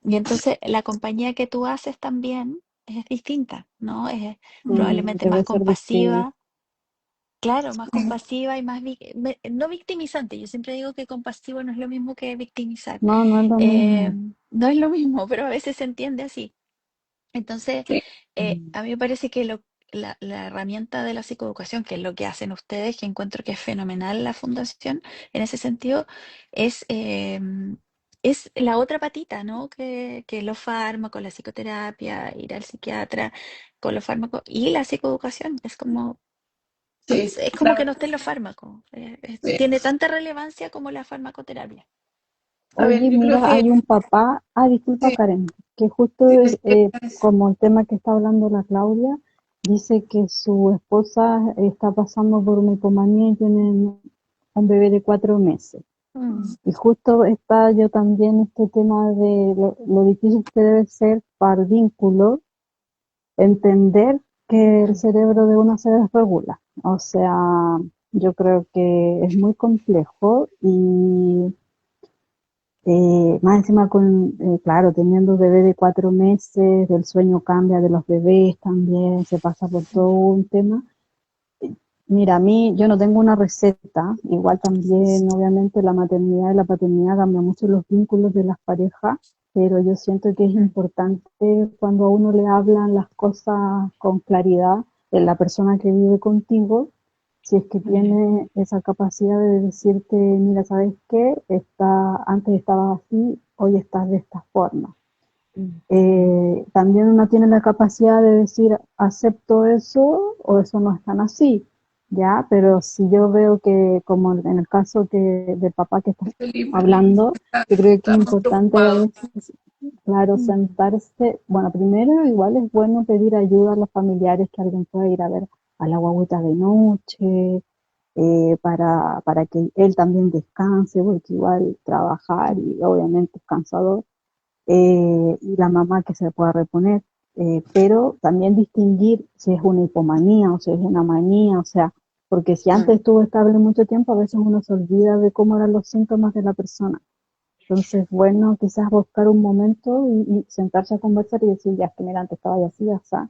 Y entonces la compañía que tú haces también es distinta, ¿no? Es probablemente más Debe ser distinto. compasiva, claro, más compasiva y más, no victimizante. Yo siempre digo que compasivo no es lo mismo que victimizar. No, no es lo mismo. No es lo mismo, pero a veces se entiende así. Entonces, Sí, Mm. a mí me parece que la herramienta de la psicoeducación, que es lo que hacen ustedes, que encuentro que es fenomenal la fundación, en ese sentido, es, es la otra patita, ¿no? Que los fármacos, la psicoterapia, ir al psiquiatra con los fármacos y la psicoeducación. sí, Es como que la- no estén los fármacos. sí. Tiene tanta relevancia como la farmacoterapia. A ver, Oye, yo creo mira, que hay un papá, disculpa sí, Karen, que justo sí, como el tema que está hablando la Claudia, dice que su esposa está pasando por una hipomanía y tienen un bebé de 4 meses. Mm, Y justo está yo también este tema de lo difícil que debe ser para el vínculo entender que el mm, cerebro de uno se desregula. O sea, yo creo que es muy complejo y más encima claro, teniendo bebé de 4 meses, el sueño cambia de los bebés también, se pasa por todo un tema. Mira, a mí yo no tengo una receta, igual también obviamente la maternidad y la paternidad cambian mucho los vínculos de las parejas, pero yo siento que es mm, importante cuando a uno le hablan las cosas con claridad, en la persona que vive contigo, si es que mm, tiene esa capacidad de decirte, mira, ¿sabes qué? Antes estabas así, hoy estás de esta forma. mm, También uno tiene la capacidad de decir, acepto eso o eso no es tan así, ¿ya? Pero si yo veo que, como en el caso del papá que está Felipe hablando, yo creo que es estamos importante a preocupados. veces, claro, mm. sentarse. Bueno, primero igual es bueno pedir ayuda a los familiares, que alguien pueda ir a ver a la guagüita de noche, para que él también descanse, porque igual trabajar y obviamente es cansador, y la mamá que se pueda reponer, pero también distinguir si es una hipomanía o si es una manía, o sea, porque si antes Mm. estuvo estable mucho tiempo, a veces uno se olvida de cómo eran los síntomas de la persona. Entonces, bueno, quizás buscar un momento y sentarse a conversar y decir, ya es que mira, antes estaba ya así, ya está,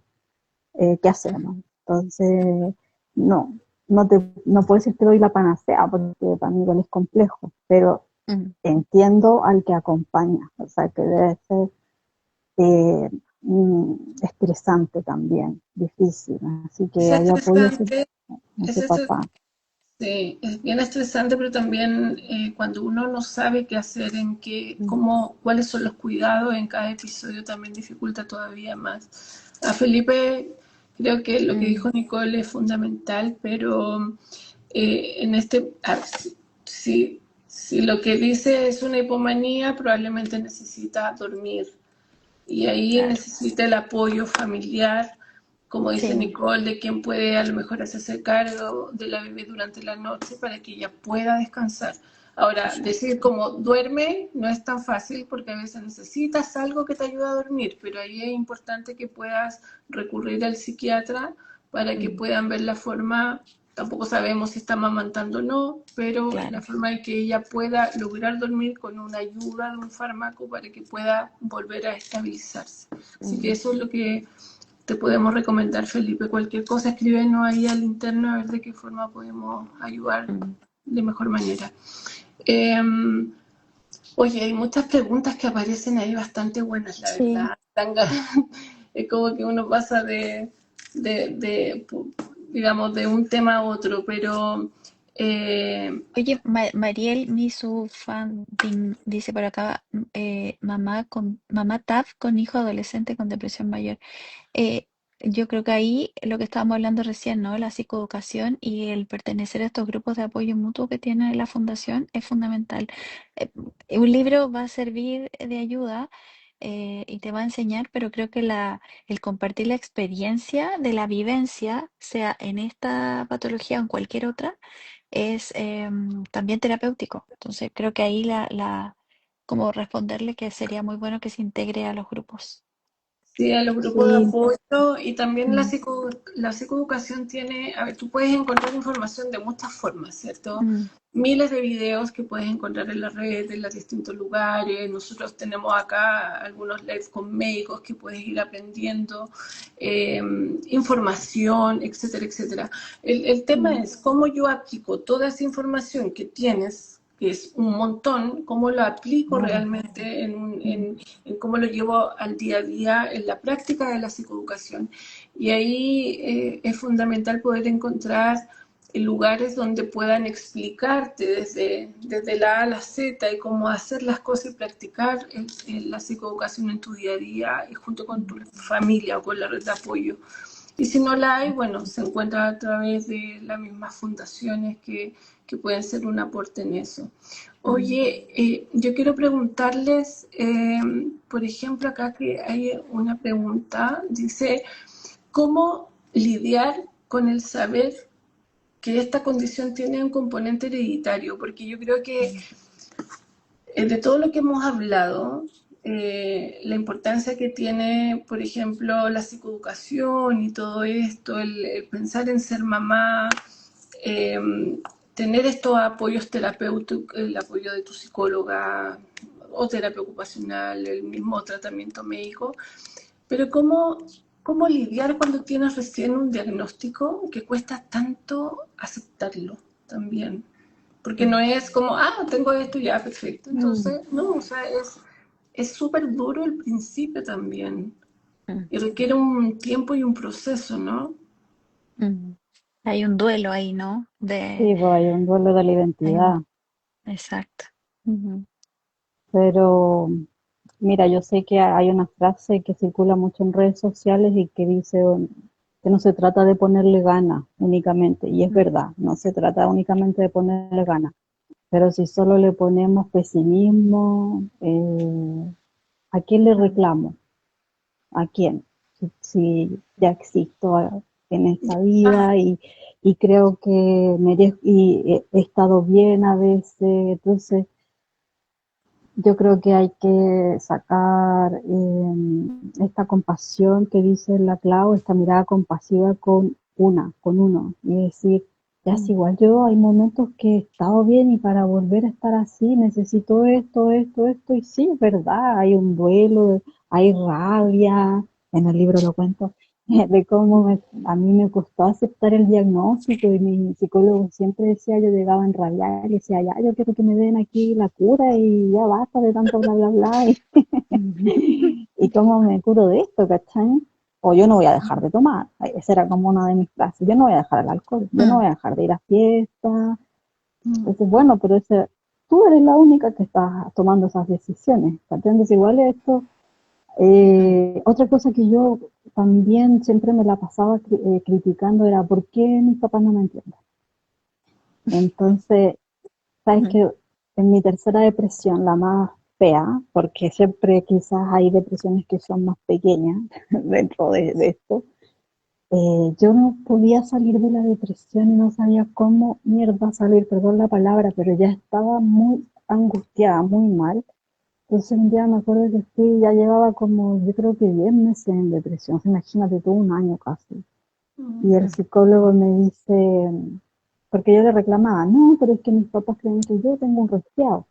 ¿qué hacemos? Entonces, no, no puedo decir que doy la panacea, porque para mí igual es complejo, pero Mm. entiendo al que acompaña, o sea, que debe ser eh, estresante también, difícil. Así que Es hay apoyo estresante, a es ese estres- papá. sí, es bien estresante, pero también cuando uno no sabe qué hacer, Mm. cuáles son los cuidados en cada episodio, también dificulta todavía más. A Felipe, creo que lo que Mm. dijo Nicole es fundamental, pero en este, si, si lo que dice es una hipomanía, probablemente necesita dormir y ahí Claro, necesita el apoyo familiar, como dice sí, Nicole, de quien puede a lo mejor hacerse cargo de la bebé durante la noche para que ella pueda descansar. Ahora, exacto. decir como duerme no es tan fácil porque a veces necesitas algo que te ayude a dormir, pero ahí es importante que puedas recurrir al psiquiatra para que Mm. puedan ver la forma, tampoco sabemos si está amamantando o no, pero la Claro. forma de que ella pueda lograr dormir con una ayuda de un fármaco para que pueda volver a estabilizarse. Así que Mm. eso es lo que te podemos recomendar, Felipe. Cualquier cosa, escríbenos ahí al interno a ver de qué forma podemos ayudar Mm. de mejor manera. Eh, Oye, hay muchas preguntas que aparecen ahí bastante buenas, la Sí. verdad. Es como que uno pasa de, digamos, de un tema a otro, pero Oye, Mariel Misu Funding dice por acá, mamá TAF con hijo adolescente con depresión mayor. Eh, yo creo que ahí lo que estábamos hablando recién, ¿no? La psicoeducación y el pertenecer a estos grupos de apoyo mutuo que tiene la fundación es fundamental. Eh, un libro va a servir de ayuda y te va a enseñar, pero creo que el compartir la experiencia de la vivencia, sea en esta patología o en cualquier otra, es también terapéutico. Entonces creo que ahí como responderle que sería muy bueno que se integre a los grupos. Sí, a los grupos de Sí, apoyo y también mm, la psicoeducación tiene, a ver, tú puedes encontrar información de muchas formas, ¿cierto? mm, Miles de videos que puedes encontrar en la red, en los distintos lugares. Nosotros tenemos acá algunos lives con médicos que puedes ir aprendiendo, eh, información, etcétera, etcétera. El tema mm, es cómo yo aplico toda esa información que tienes, que es un montón, cómo lo aplico claro. realmente mm, en cómo lo llevo al día a día en la práctica de la psicoeducación. Y ahí es fundamental poder encontrar lugares donde puedan explicarte desde la A a la Z y cómo hacer las cosas y practicar la psicoeducación en tu día a día y junto con tu mm, familia o con la red de apoyo. Y si no la hay, bueno, se encuentra a través de las mismas fundaciones que pueden ser un aporte en eso. mm, Oye, yo quiero preguntarles, por ejemplo, acá que hay una pregunta, dice, ¿cómo lidiar con el saber que esta condición tiene un componente hereditario? Porque yo creo que mm, de todo lo que hemos hablado, la importancia que tiene, por ejemplo, la psicoeducación y todo esto, el pensar en ser mamá, eh, tener estos apoyos terapéuticos, el apoyo de tu psicóloga o terapia ocupacional, el mismo tratamiento médico, pero ¿cómo lidiar cuando tienes recién un diagnóstico que cuesta tanto aceptarlo también? Porque no mm, es como, tengo esto ya, perfecto. Mm. Entonces, no, o sea, es súper duro el principio también. mm, Y requiere un tiempo y un proceso, ¿no? mm. Hay un duelo ahí, ¿no? Sí, pues hay un duelo de la Hay identidad, un- exacto. Ujú, pero mira, yo sé que hay una frase que circula mucho en redes sociales y que dice que no se trata de ponerle ganas únicamente, y es mm, verdad, no se trata únicamente de ponerle ganas, pero si solo le ponemos pesimismo, ¿a quién le mm, reclamo? ¿A quién? Si ya existo en esta Ah, vida y creo que merezco y he estado bien a veces, entonces yo creo que hay que sacar esta compasión que dice la Clau, esta mirada compasiva con uno, y decir, ya es mm, igual yo, hay momentos que he estado bien y para volver a estar así necesito esto, esto, esto, y sí, es verdad, hay un duelo, hay rabia, en el libro lo cuento, de cómo a mí me costó aceptar el diagnóstico y mi psicólogo siempre decía, yo llegaba en rabia y decía, ya, yo quiero que me den aquí la cura y ya basta de tanto bla, bla, bla, mm, y cómo me curo de esto, ¿cachai? O yo no voy a dejar de tomar, esa era como una de mis frases, yo no voy a dejar el alcohol, yo no mm, voy a dejar de ir a fiestas, mm, entonces bueno, pero tú eres la única que está tomando esas decisiones, ¿cachai? Entonces igual esto mm, otra cosa que yo también siempre me la pasaba criticando era por qué mis papás no me entienden. Entonces, sabes mm, que en mi tercera depresión, la más fea, porque siempre quizás hay depresiones que son más pequeñas dentro de esto, yo no podía salir de la depresión y no sabía cómo mierda salir, perdón la palabra, pero ya estaba muy angustiada, muy mal. Entonces un día me acuerdo que fui, ya llevaba como, yo creo que 10 meses en depresión, o sea, imagínate, todo un año casi. Y el mm, psicólogo me dice, porque yo le reclamaba, no, pero es que mis papás creen que yo tengo un resfriado.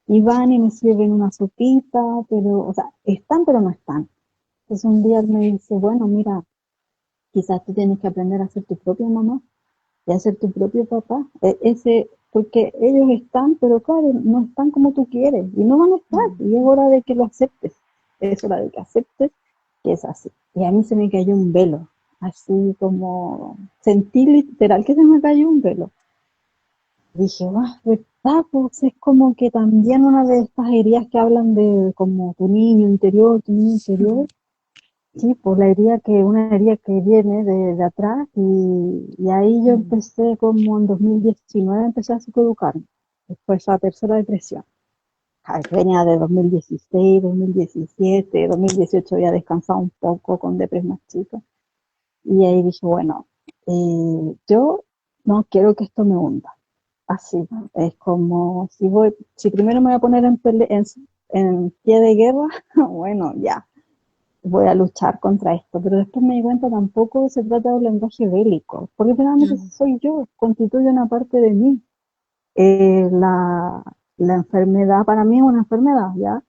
Y van y me sirven una sopita, pero, o sea, están pero no están. Entonces un día él me dice, bueno, mira, quizás tú tienes que aprender a ser tu propia mamá y a ser tu propio papá. Porque ellos están, pero claro, no están como tú quieres y no van a estar. mm, Y es hora de que lo aceptes. Es hora de que aceptes que es así. Y a mí se me cayó un velo, así como sentí literal que se me cayó un velo. Dije, ¿verdad? Pues es como que también una de estas heridas que hablan de como tu niño interior, mm, sí, pues la herida una herida que viene de atrás y ahí yo mm, empecé como en 2019, empecé a psicoeducarme, después la tercera depresión. Venía de 2016, 2017, 2018 había descansado un poco con depresión más chica y ahí dije, bueno, yo no quiero que esto me hunda, así, mm, es como si primero me voy a poner en pie de guerra, bueno, ya, voy a luchar contra esto, pero después me di cuenta tampoco se trata de un lenguaje bélico, porque finalmente Mm, soy yo, constituye una parte de mí. Eh, la, la enfermedad para mí es una enfermedad, ¿ya?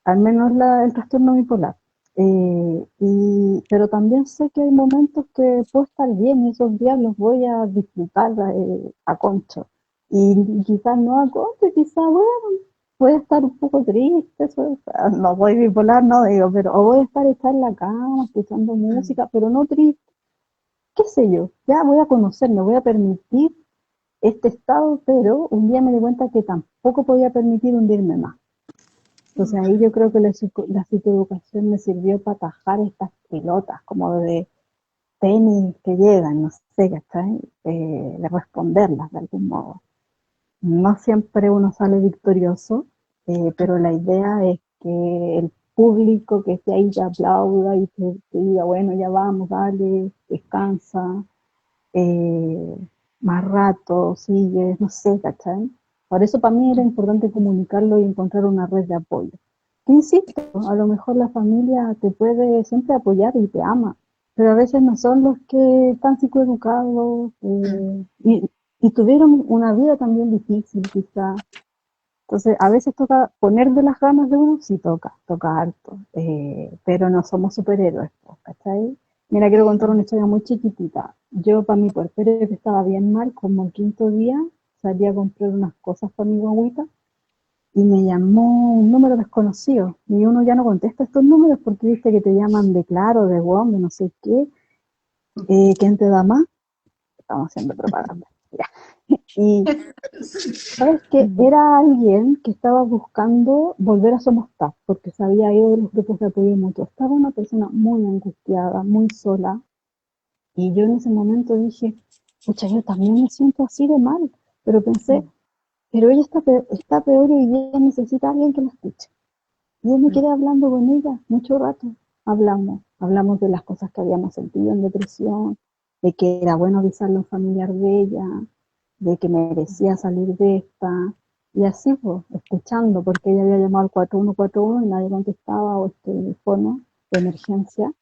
Al menos el trastorno bipolar. Pero también sé que hay momentos que puedo estar bien y esos días los voy a disfrutar a concho. Y quizás no a concho, quizás, bueno, voy a estar un poco triste, no voy bipolar, no digo, pero o voy a estar echada en la cama escuchando mm, música, pero no triste, qué sé yo, ya voy a conocerme, voy a permitir este estado, pero un día me di cuenta que tampoco podía permitir hundirme más. Entonces ahí yo creo que la psicoeducación me sirvió para atajar estas pilotas como de tenis que llegan, no sé, ¿cachai? De responderlas de algún modo. No siempre uno sale victorioso, pero la idea es que el público que esté ahí te aplauda y te diga, bueno, ya vamos, dale, descansa, eh, más rato, sigues, no sé, ¿cachai? Por eso para mí era mm, importante comunicarlo y encontrar una red de apoyo. Que insisto, a lo mejor la familia te puede siempre apoyar y te ama, pero a veces no son los que están psicoeducados mm. y tuvieron una vida también difícil quizá. Entonces, a veces toca poner de las ganas de uno, sí toca harto, pero no somos superhéroes, pues, ¿cachai? Mira, quiero contar una historia muy chiquitita. Yo, para mi puerperio, que estaba bien mal, como el quinto día, salí a comprar unas cosas para mi guagüita y me llamó un número desconocido. Y uno ya no contesta estos números porque viste que te llaman de Claro, de WOM, de no sé qué. ¿Quién te da más? Estamos haciendo propaganda. Ya. Y ¿sabes qué? Mm, Era alguien que estaba buscando volver a Somos TAP, porque se había ido de los grupos de apoyo mutuo. Estaba una persona muy angustiada, muy sola, y yo en ese momento dije, pucha, yo también me siento así de mal, pero pensé, mm, pero ella está peor y ella necesita a alguien que la escuche. Y yo me mm, quedé hablando con ella mucho rato. Hablamos de las cosas que habíamos sentido en depresión, de que era bueno avisarle a un familiar de ella, de que merecía salir de esta. Y así, pues, escuchando, porque ella había llamado al 4141 y nadie contestaba, o este teléfono de emergencia.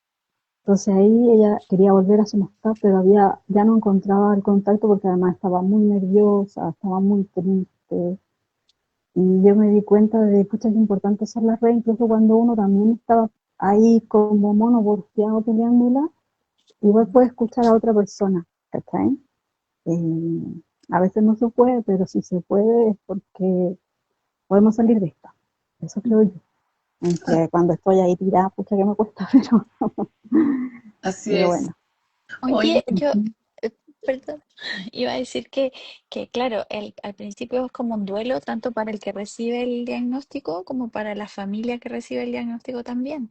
Entonces ahí ella quería volver a su amistad, pero ya no encontraba el contacto porque además estaba muy nerviosa, estaba muy triste. Y yo me di cuenta de, pucha, es importante hacer la red, incluso cuando uno también estaba ahí como mono porfiado peleándola, igual mm. puede escuchar a otra persona, ¿cachai? A veces no se puede, pero si se puede es porque podemos salir de esta. Eso creo yo. Aunque cuando estoy ahí tirada, pucha que me cuesta, Así pero es. bueno. Oye, Oye, yo, eh, perdón, iba a decir que claro, al principio es como un duelo tanto para el que recibe el diagnóstico como para la familia que recibe el diagnóstico también.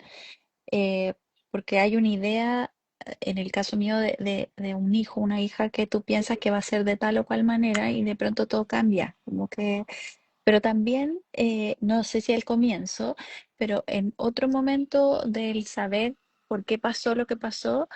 eh, Porque hay una idea, en el caso mío, de un hijo, una hija que tú piensas que va a ser de tal o cual manera y de pronto todo cambia, como que, pero también, no sé si al comienzo, pero en otro momento del saber por qué pasó lo que pasó,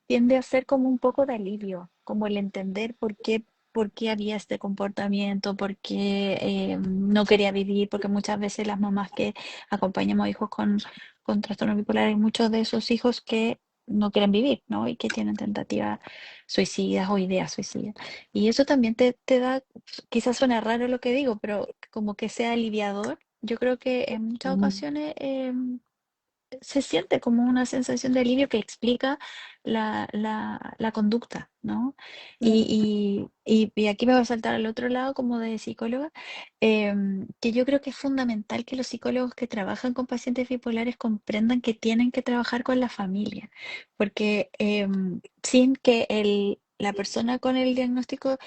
tiende a ser como un poco de alivio, como el entender por qué había este comportamiento, por qué no quería vivir, porque muchas veces las mamás que acompañamos a hijos con trastorno bipolar, hay muchos de esos hijos que no quieren vivir, ¿no? Y que tienen tentativas suicidas o ideas suicidas. Y eso también te da, quizás suena raro lo que digo, pero como que sea aliviador. Yo creo que en muchas ocasiones se siente como una sensación de alivio que explica la conducta, ¿no? Y aquí me va a saltar al otro lado como de psicóloga, que yo creo que es fundamental que los psicólogos que trabajan con pacientes bipolares comprendan que tienen que trabajar con la familia, porque sin que la persona con el diagnóstico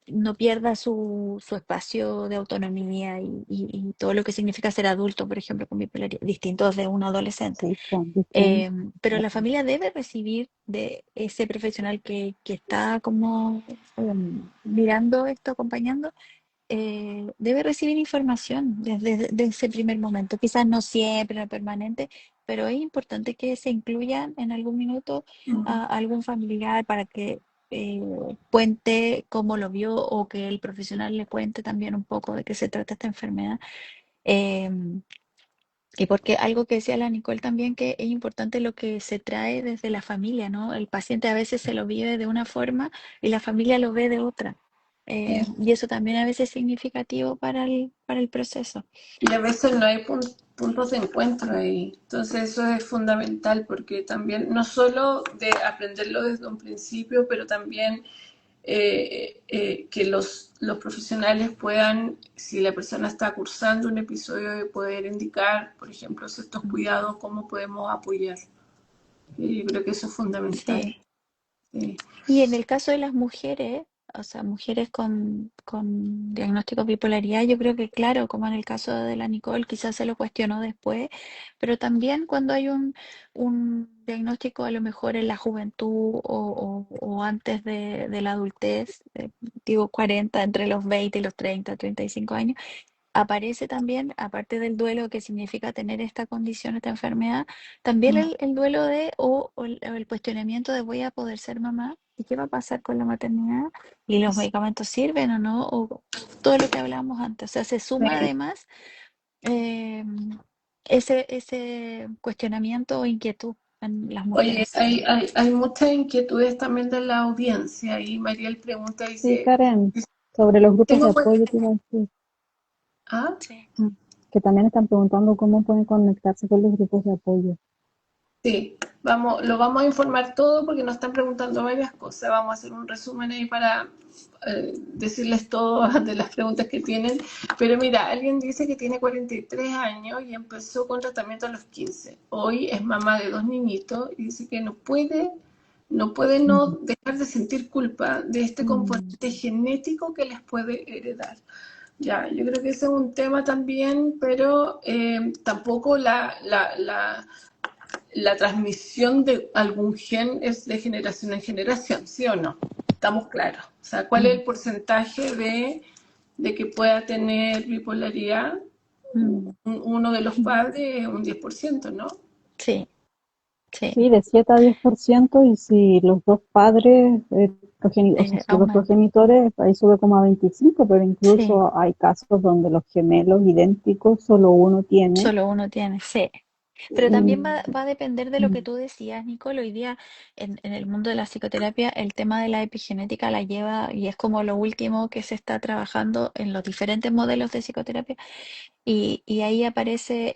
no pierda su espacio de autonomía y todo lo que significa ser adulto, por ejemplo, con bipolaridad, distinto de un adolescente. Sí, pues, distinto. Pero la familia debe recibir de ese profesional que está como mirando esto, acompañando, debe recibir información desde ese primer momento. Quizás no siempre, no permanente, pero es importante que se incluya en algún minuto a algún familiar para que eh, cuente cómo lo vio o que el profesional le cuente también un poco de qué se trata esta enfermedad. Em, Y porque algo que decía la Nicole también, que es importante lo que se trae desde la familia, ¿no? El paciente a veces se lo vive de una forma y la familia lo ve de otra. Y eso también a veces es significativo para el proceso. Y a veces no hay puntos de encuentro ahí. Entonces eso es fundamental porque también, no solo de aprenderlo desde un principio, pero también que los profesionales puedan, si la persona está cursando un episodio, de poder indicar, por ejemplo, ciertos Mm. cuidados, cómo podemos apoyar. Y yo creo que eso es fundamental. Sí. Sí. Y en el caso de las mujeres, o sea, mujeres con diagnóstico de bipolaridad, yo creo que claro, como en el caso de la Nicole, quizás se lo cuestionó después, pero también cuando hay un diagnóstico a lo mejor en la juventud o antes de la adultez, digo 40, entre los 20 y los 30, 35 años, aparece también, aparte del duelo que significa tener esta condición, esta enfermedad, también el duelo de o el cuestionamiento de voy a poder ser mamá y qué va a pasar con la maternidad y los medicamentos sirven o no, o todo lo que hablábamos antes. O sea, se suma Sí. además eh, ese cuestionamiento o inquietud en las Oye, mujeres. hay muchas inquietudes también de la audiencia y Mariel pregunta, Sí, dice, Karen, sobre los grupos de tengo... apoyo te iba a decir. ¿Ah? Sí. Ah, que también están preguntando cómo pueden conectarse con los grupos de apoyo. Sí, lo vamos a informar todo porque nos están preguntando varias cosas. Vamos a hacer un resumen ahí para decirles todo de las preguntas que tienen. Pero mira, alguien dice que tiene 43 años y empezó con tratamiento a los 15. Hoy es mamá de 2 niñitos y dice que no puede no Mm, dejar de sentir culpa de este mm, componente genético que les puede heredar. Ya, yo creo que ese es un tema también, pero tampoco la transmisión de algún gen es de generación en generación, ¿sí o no? Estamos claros. O sea, ¿cuál es mm, el porcentaje de que pueda tener bipolaridad? Mm. Uno de los padres, un 10%, ¿no? Sí, sí, sí, de 7 a 10%, y si los dos padres, o sea, si los aumenta. progenitores, ahí sube como a 25%, pero Sí. incluso hay casos donde los gemelos idénticos solo uno tiene. Solo uno tiene, sí. Pero también Y, va a depender de lo que mm, tú decías, Nicole. Hoy día en el mundo de la psicoterapia el tema de la epigenética la lleva y es como lo último que se está trabajando en los diferentes modelos de psicoterapia. Y ahí aparece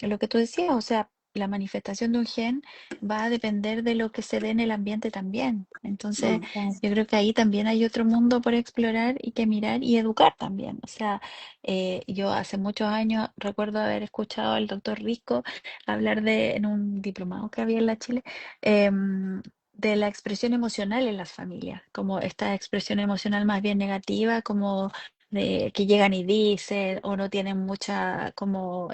lo que tú decías, o sea, la manifestación de un gen va a depender de lo que se dé en el ambiente también. Entonces, claro. yo creo que ahí también hay otro mundo por explorar y que mirar y educar también. O sea, yo hace muchos años recuerdo haber escuchado al doctor Risco hablar en un diplomado que había en la Chile, de la expresión emocional en las familias, como esta expresión emocional más bien negativa, como de que llegan y dicen o no tienen mucha como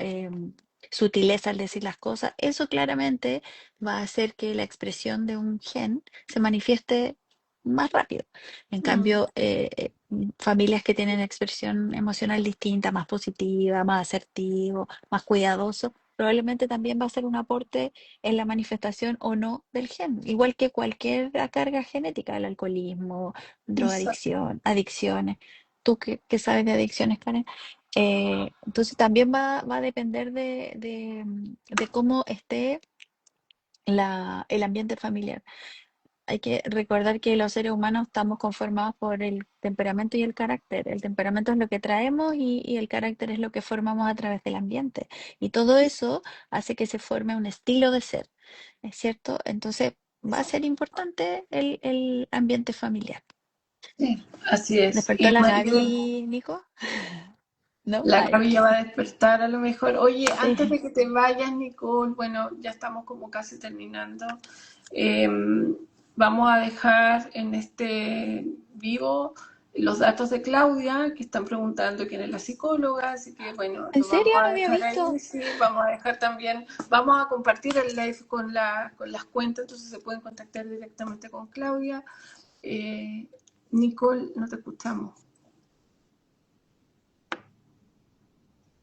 sutileza al decir las cosas, eso claramente va a hacer que la expresión de un gen se manifieste más rápido. En Mm, cambio, familias que tienen expresión emocional distinta, más positiva, más asertivo, más cuidadoso, probablemente también va a ser un aporte en la manifestación o no del gen, igual que cualquier carga genética, el alcoholismo, exacto. drogadicción, adicciones. Tú que sabes de adicciones, Karen. Entonces también va a depender de cómo esté el ambiente familiar. Hay que recordar que los seres humanos estamos conformados por el temperamento y el carácter. El temperamento es lo que traemos y el carácter es lo que formamos a través del ambiente. Y todo eso hace que se forme un estilo de ser, ¿es cierto? Entonces va a ser importante el ambiente familiar. Sí, así es. ¿Despertó Y la Mariel, Gaby, Nico? ¿No? la Ah, ya. Gaby ya va a despertar a lo mejor. Oye, antes Sí. de que te vayas, Nicole, bueno, ya estamos como casi terminando. Eh, Vamos a dejar en este vivo los datos de Claudia, que están preguntando quién es la psicóloga, así que bueno, ¿En lo serio? vamos a No había dejar ahí, visto. sí, vamos a dejar también, vamos a compartir el live con las cuentas, entonces se pueden contactar directamente con Claudia. Eh, Nicole, no te escuchamos.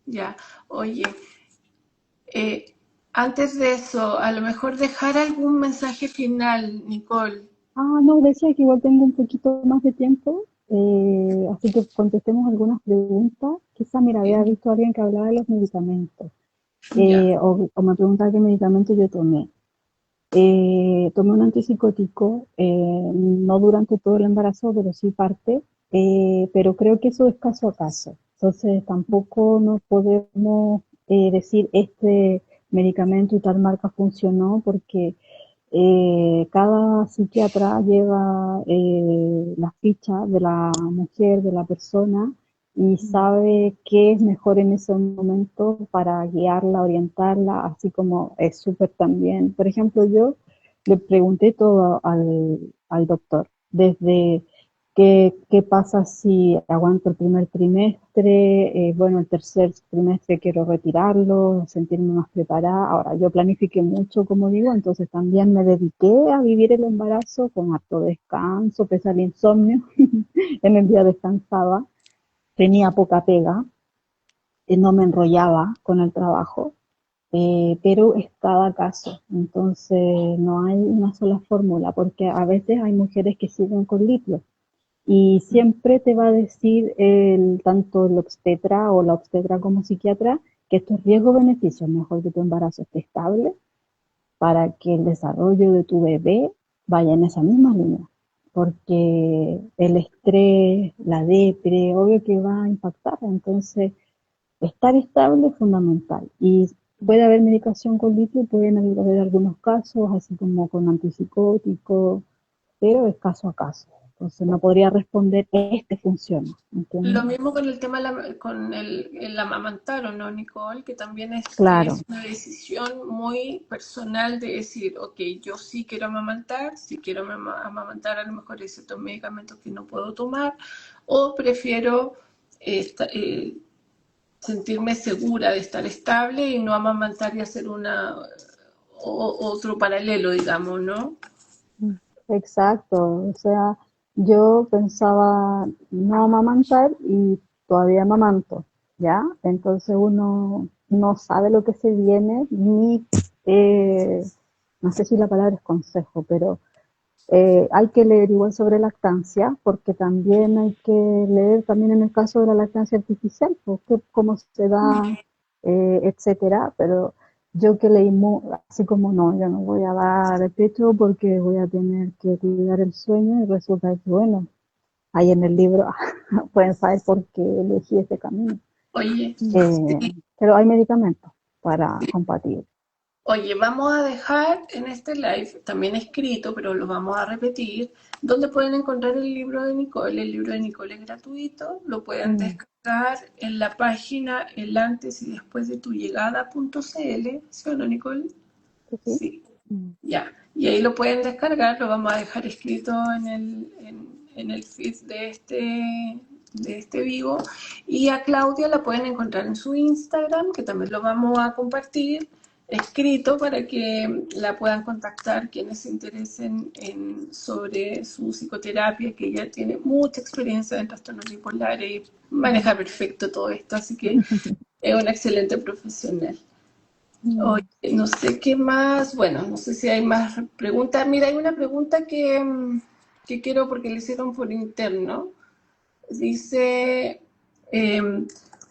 Ya, oye, eh, antes de eso, a lo mejor dejar algún mensaje final, Nicole. Ah, no, decía que igual tengo un poquito más de tiempo, así que contestemos algunas preguntas. Quizá, mira, había visto a alguien que hablaba de los medicamentos. Ya. O me preguntaba qué medicamento yo tomé. Tomé un antipsicótico, no durante todo el embarazo, pero sí parte, pero creo que eso es caso a caso. Entonces tampoco nos podemos decir este medicamento y tal marca funcionó porque cada psiquiatra lleva la ficha de la mujer, de la persona, y sabe qué es mejor en ese momento para guiarla, orientarla, así como es súper también. Por ejemplo, yo le pregunté todo al doctor, desde qué pasa si aguanto el primer trimestre, bueno, el tercer trimestre quiero retirarlo, sentirme más preparada. Ahora, yo planifiqué mucho, como digo, entonces también me dediqué a vivir el embarazo con harto descanso, pese al insomnio, en el día descansaba, tenía poca pega, no me enrollaba con el trabajo, pero es cada caso, entonces no hay una sola fórmula, porque a veces hay mujeres que siguen con litio y siempre te va a decir tanto el obstetra o la obstetra como psiquiatra que esto es riesgo-beneficio, mejor que tu embarazo esté estable para que el desarrollo de tu bebé vaya en esa misma línea, porque el estrés, la depre, obvio que va a impactar, entonces estar estable es fundamental. Y puede haber medicación con litio, pueden haber algunos casos, así como con antipsicóticos, pero es caso a caso. Entonces no podría responder, este funciona, Lo ¿entiendes? mismo con el tema con el amamantar, ¿o no, Nicole? Que también es Claro, una decisión muy personal de decir, ok, yo sí quiero amamantar, si quiero amamantar a lo mejor hay ciertos medicamentos que no puedo tomar, o prefiero sentirme segura de estar estable y no amamantar y hacer otro paralelo, digamos, ¿no? exacto. O sea, yo pensaba no amamantar y todavía amamanto, ¿ya? Entonces uno no sabe lo que se viene, ni, eh, no sé si la palabra es consejo, pero hay que leer igual sobre lactancia, porque también hay que leer también en el caso de la lactancia artificial, porque cómo se da, etcétera. Pero yo que leí, así como no, yo no voy a dar el pecho porque voy a tener que cuidar el sueño, y resulta que, bueno, ahí en el libro pueden saber por qué elegí ese camino. Oye, Eh, pero hay medicamentos para combatir. Oye, vamos a dejar en este live, también escrito, pero lo vamos a repetir, donde pueden encontrar el libro de Nicole. El libro de Nicole es gratuito, lo pueden Mm, descargar en la página el antes y después de tu llegada.cl, ¿sí o no, Nicole? sí, sí. Sí, Mm. ya. Y ahí lo pueden descargar, lo vamos a dejar escrito en el feed de este vivo. Y a Claudia la pueden encontrar en su Instagram, que también lo vamos a compartir escrito para que la puedan contactar quienes se interesen sobre su psicoterapia, que ella tiene mucha experiencia en trastornos bipolares y maneja perfecto todo esto, así que es una excelente profesional. Oye, Mm. no sé qué más, bueno, no sé si hay más preguntas. Mira, hay una pregunta que quiero porque le hicieron por interno. Dice, eh,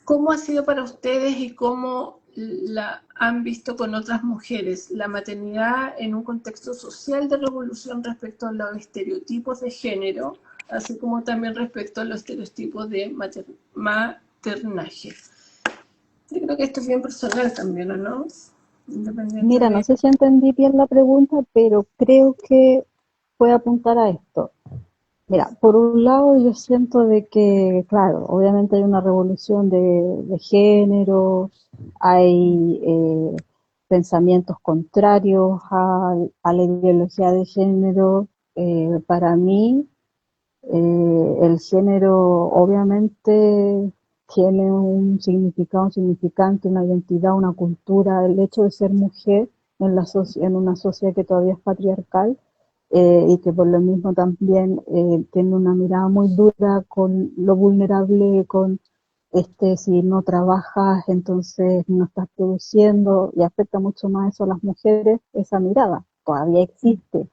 ¿cómo ha sido para ustedes y cómo la han visto con otras mujeres la maternidad en un contexto social de revolución respecto a los estereotipos de género, así como también respecto a los estereotipos de maternaje? Yo creo que esto es bien personal también, ¿o no? Independiente Mira, no de... sé si entendí bien la pregunta, pero creo que puede apuntar a esto. Mira, por un lado yo siento de que, claro, obviamente hay una revolución de género, hay pensamientos contrarios a la ideología de género. Para mí, el género obviamente tiene un significado, un significante, una identidad, una cultura. El hecho de ser mujer en una sociedad que todavía es patriarcal, y que por lo mismo también tiene una mirada muy dura con lo vulnerable, con si no trabajas, entonces no estás produciendo, y afecta mucho más eso a las mujeres, esa mirada todavía existe.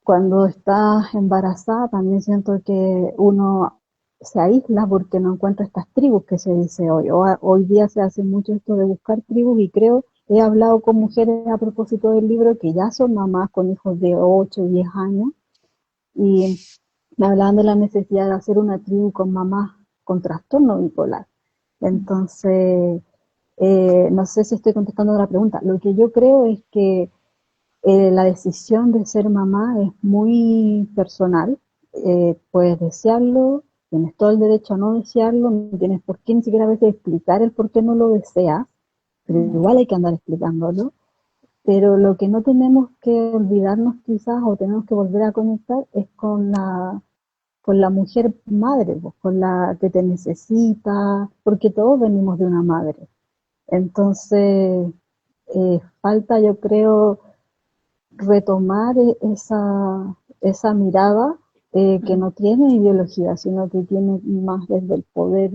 Cuando estás embarazada, también siento que uno se aísla porque no encuentra estas tribus que se dice hoy. Hoy día se hace mucho esto de buscar tribus y creo, he hablado con mujeres a propósito del libro que ya son mamás con hijos de 8 o 10 años y me hablaban de la necesidad de hacer una tribu con mamás con trastorno bipolar. Entonces, no sé si estoy contestando la pregunta. Lo que yo creo es que la decisión de ser mamá es muy personal. Puedes desearlo, tienes todo el derecho a no desearlo, no tienes por qué ni siquiera a veces explicar el por qué no lo deseas, pero igual hay que andar explicándolo. Pero lo que no tenemos que olvidarnos quizás o tenemos que volver a conectar es con la mujer madre, pues, con la que te necesita, porque todos venimos de una madre. Entonces, falta, yo creo, retomar esa mirada que no tiene ideología, sino que tiene más desde el poder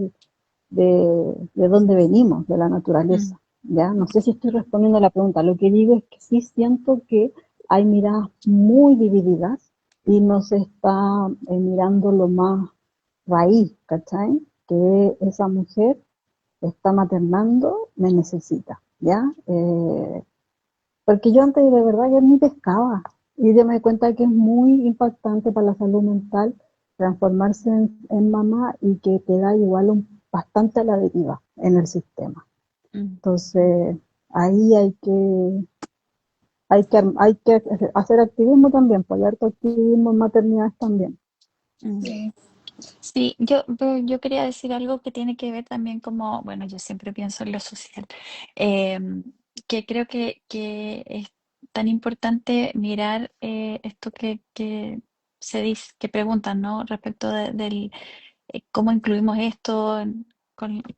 de dónde venimos, de la naturaleza. ¿Ya? No sé si estoy respondiendo a la pregunta. Lo que digo es que sí siento que hay miradas muy divididas y no se está mirando lo más raíz, ¿cachai? Que esa mujer está maternando, me necesita, ¿ya? Porque yo antes de verdad yo ni pescaba y yo me di cuenta que es muy impactante para la salud mental transformarse en mamá y que te da igual bastante a la deriva en el sistema. Entonces ahí hay que hacer activismo también, pues hay harto activismo en maternidades también. Sí. Sí, yo quería decir algo que tiene que ver también como, bueno, yo siempre pienso en lo social, em, que creo que es tan importante mirar esto que se dice, que preguntan, ¿no? Respecto del cómo incluimos esto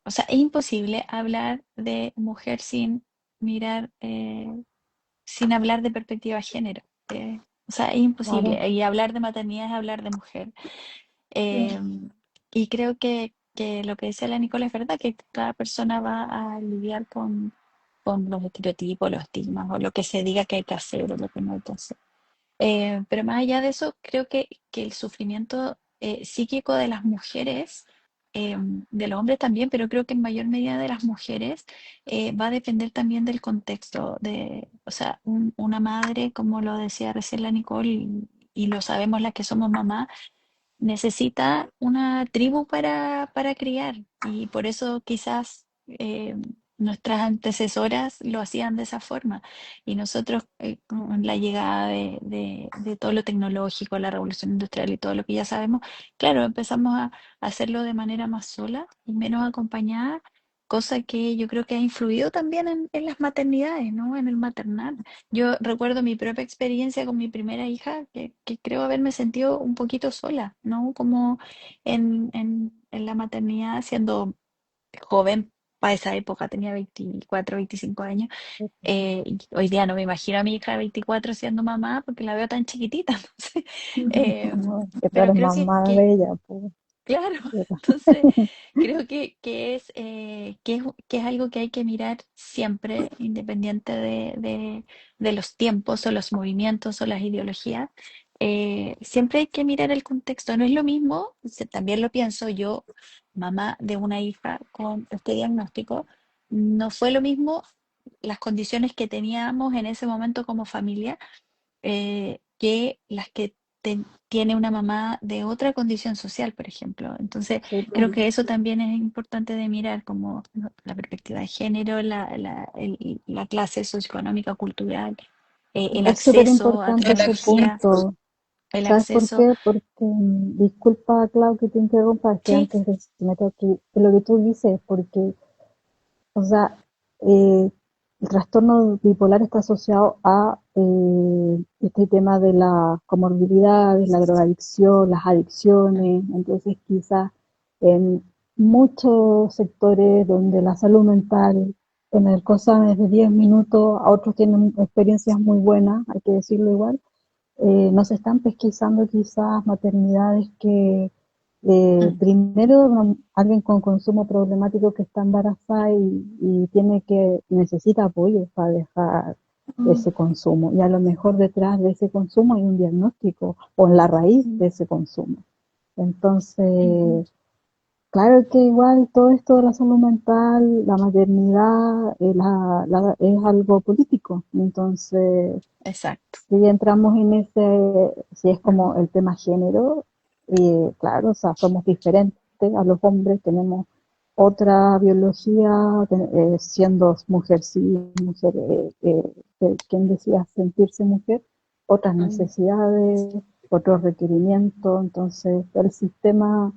o sea, es imposible hablar de mujer sin mirar, sin hablar de perspectiva de género. O sea, es Claro, imposible. Y hablar de maternidad es hablar de mujer. Sí. Y creo que lo que decía la Nicola es verdad, que cada persona va a lidiar con los estereotipos, los estigmas, o lo que se diga que hay que hacer o lo que no hay que hacer. Pero más allá de eso, creo que el sufrimiento psíquico de las mujeres, de los hombres también, pero creo que en mayor medida de las mujeres, va a depender también del contexto. O sea, una madre, como lo decía recién la Nicole, y lo sabemos las que somos mamás, necesita una tribu para criar y por eso quizás nuestras antecesoras lo hacían de esa forma y nosotros con la llegada de todo lo tecnológico, la revolución industrial y todo lo que ya sabemos, claro, empezamos a hacerlo de manera más sola y menos acompañada, cosa que yo creo que ha influido también en las maternidades, ¿no? En el maternal. Yo recuerdo mi propia experiencia con mi primera hija, que creo haberme sentido un poquito sola, ¿no? Como en la maternidad, siendo joven para esa época, tenía 24, 25 años. Y hoy día no me imagino a mi hija de 24 siendo mamá porque la veo tan chiquitita. Entonces, eh, no, que tú pero eres creo mamá de ella, pues. claro, entonces creo que es algo que hay que mirar siempre, independiente de los tiempos o los movimientos o las ideologías. Siempre hay que mirar el contexto. No es lo mismo, también lo pienso yo, mamá de una hija con este diagnóstico, no fue lo mismo las condiciones que teníamos en ese momento como familia que las que tiene una mamá de otra condición social, por ejemplo. Entonces, Sí, pues. creo que eso también es importante de mirar, como ¿no? La perspectiva de género, la clase socioeconómica, cultural, el Es súper acceso a importante El ese tecnología, acceso. punto. el ¿Sabes por acceso, qué? Porque, disculpa, Clau, que te interrumpa, es que sí, antes de que me toque, lo que tú dices, porque, o sea, el trastorno bipolar está asociado a este tema de las comorbilidades, la drogadicción, las adicciones, entonces quizás en muchos sectores donde la salud mental, en el COSAM es de 10 minutos, a otros tienen experiencias muy buenas, hay que decirlo igual, no se están pesquisando quizás maternidades que mm, primero alguien con consumo problemático que está embarazada y tiene que necesita apoyo para dejar Mm. ese consumo y a lo mejor detrás de ese consumo hay un diagnóstico o en la raíz de ese consumo. mm, Entonces, claro que igual todo esto de la salud mental, la maternidad, es algo político. Entonces, Exacto. si entramos en ese, si es Mm, como el tema género, claro, o sea, somos diferentes a los hombres, tenemos otra biología, siendo mujer sí, mujer, quien decía sentirse mujer, otras mm. necesidades, otros requerimientos, entonces el sistema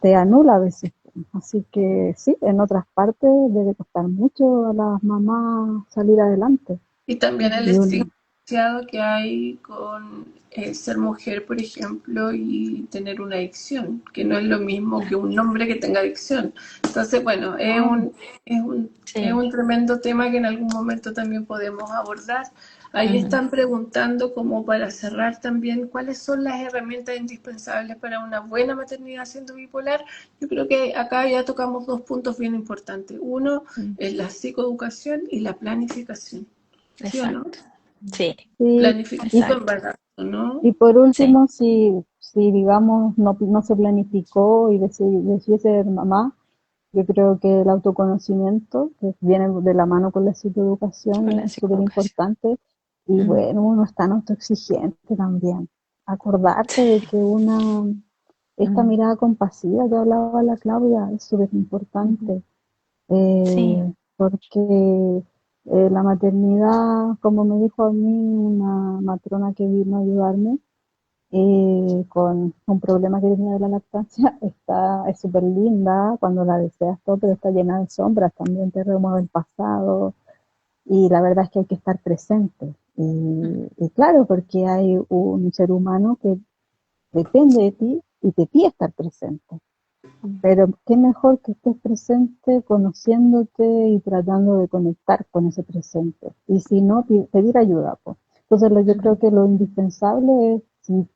te anula a veces. Así que sí, en otras partes debe costar mucho a las mamás salir adelante. Y también el Y estigma uno, asociado que hay con ser mujer, por ejemplo, y tener una adicción, que no es lo mismo que Claro. un hombre que tenga adicción. Entonces, bueno, no, es Sí. un tremendo tema que en algún momento también podemos abordar. Ahí Ujú. están preguntando, como para cerrar también, cuáles son las herramientas indispensables para una buena maternidad siendo bipolar. Yo creo que acá ya tocamos dos puntos bien importantes. Uno Mm. es la psicoeducación y la planificación. ¿Sí o no? Exacto. Sí, sí, Planificación y, para exacto. embarazo, ¿no? y por Sí. último, si digamos no se planificó y decidió ser mamá, yo creo que el autoconocimiento, que viene de la mano con la Con psicoeducación, la es súper psicoeducación. importante. Y Ujú, bueno, uno es tan autoexigente también. Acordarte de que esta ujú, mirada compasiva que hablaba la Claudia es súper ujú. importante. Sí. Porque la maternidad, como me dijo a mí una matrona que vino a ayudarme, con un problema que tenía de la lactancia, es súper linda cuando la deseas todo, pero está llena de sombras, también te remueve el pasado y la verdad es que hay que estar presente. Y claro, porque hay un ser humano que depende de ti y te pide estar presente. Ujú, Pero qué mejor que estés presente conociéndote y tratando de conectar con ese presente. Y si no, pedir ayuda, pues. Entonces yo creo ujú, que lo indispensable es,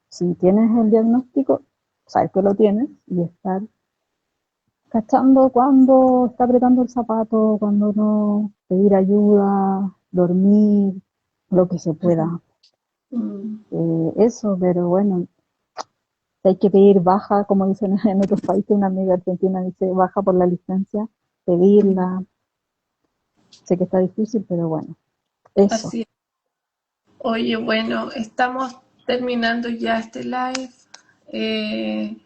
si tienes el diagnóstico, sabes que lo tienes y estar cachando cuando está apretando el zapato, cuando no, pedir ayuda, dormir, lo que se ujú. pueda. Mm, Eso, pero bueno, si hay que pedir baja, como dicen en otros países, una amiga argentina dice baja por la licencia, Ujú. pedirla, sé que está difícil, pero bueno, eso. así es. Oye, bueno, estamos terminando ya este live. Eh,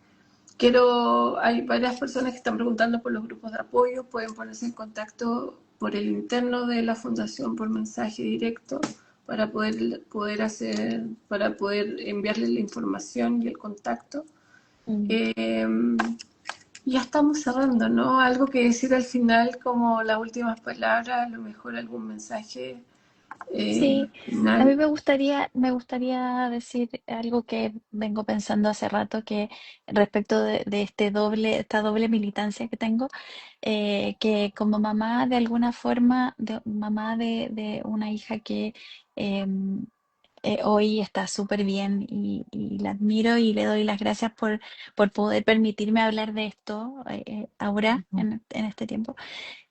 hay varias personas que están preguntando por los grupos de apoyo. Pueden ponerse en contacto por el interno de la fundación por mensaje directo para poder enviarles la información y el contacto. Mm. Eh, Ya estamos cerrando, ¿no? Algo que decir al final, como las últimas palabras, a lo mejor algún mensaje Sí, a mí final. me gustaría decir algo que vengo pensando hace rato, que respecto de esta doble militancia que tengo, que como mamá de alguna forma, mamá de una hija que em, hoy está súper bien y la admiro y le doy las gracias por poder permitirme hablar de esto ahora, en este tiempo,